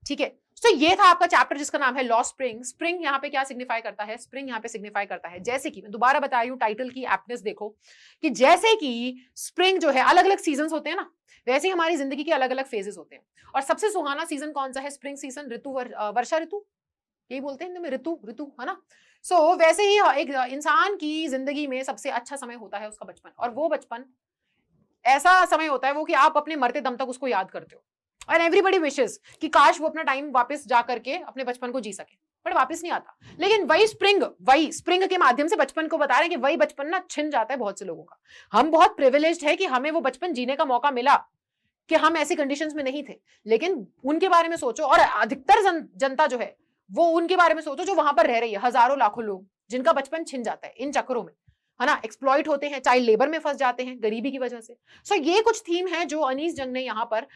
ठीक है, तो ये था आपका चैप्टर जिसका नाम है लॉ स्प्रिंग। स्प्रिंग यहाँ पे क्या सिग्निफाई करता है? स्प्रिंग यहाँ पे सिग्निफाई करता है, जैसे कि मैं दोबारा बता रही हूँ, टाइटल की एप्टनेस देखो, कि जैसे कि स्प्रिंग जो है, अलग अलग सीजन होते हैं ना, वैसे ही हमारी जिंदगी के अलग अलग फेजेस होते हैं। और सबसे सुहाना सीजन कौन सा है? स्प्रिंग सीजन, ऋतु वर्षा ऋतु, यही बोलते हैं हिंदी में, ऋतु ऋतु, है ना। सो वैसे ही एक इंसान की जिंदगी में सबसे अच्छा समय होता है उसका बचपन, और वो बचपन ऐसा समय होता है वो कि आप अपने मरते दम तक उसको याद करते हो। और एवरीबडी विशेस कि काश वो अपना टाइम वापस जा करके अपने बचपन को जी सके, बट वापस नहीं आता। लेकिन वही स्प्रिंग के माध्यम से बचपन को बता रहे हैं कि वही बचपन ना छिन जाता है बहुत से लोगों का। हम बहुत प्रिविलेज्ड है कि हमें वो बचपन जीने का मौका मिला, कि हम ऐसी कंडीशंस में नहीं थे। लेकिन उनके बारे में सोचो, और अधिकतर जनता जो है वो उनके बारे में सोचो जो वहां पर रह रही है, हजारों लाखों लोग जिनका बचपन छिन जाता है इन चक्करों में, है ना, एक्सप्लॉइट होते हैं, चाइल्ड लेबर में फंस जाते हैं गरीबी की वजह से। सो ये कुछ थीम है जो अनीस जंग ने यहाँ पर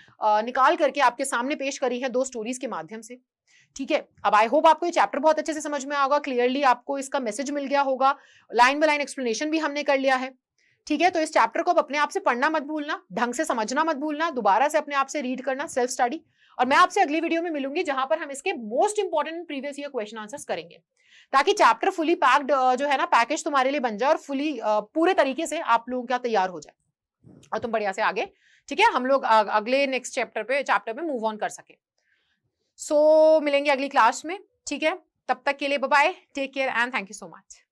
निकाल करके आपके सामने पेश करी है 2 स्टोरीज के माध्यम से। ठीक है, अब आई होप आपको ये चैप्टर बहुत अच्छे से समझ में आएगा, क्लियरली आपको इसका मैसेज मिल गया होगा, लाइन बाय लाइन एक्सप्लेनेशन भी हमने कर लिया है। ठीक है, तो इस चैप्टर को अब अपने आप से पढ़ना मत भूलना, ढंग से समझना मत भूलना, दोबारा से अपने आप से रीड करना, सेल्फ स्टडी। और मैं आपसे अगली वीडियो में मिलूंगी जहां पर हम इसके most important previous year question answers करेंगे, ताकि चैप्टर फुली पैक्ड जो है ना पैकेज तुम्हारे लिए बन जाए, और फुली पूरे तरीके से आप लोगों का तैयार हो जाए और तुम बढ़िया से आगे, ठीक है, हम लोग अगले नेक्स्ट चैप्टर पे मूव ऑन कर सके। सो मिलेंगे अगली क्लास में, ठीक है, तब तक के लिए bye bye, take care and thank you so much.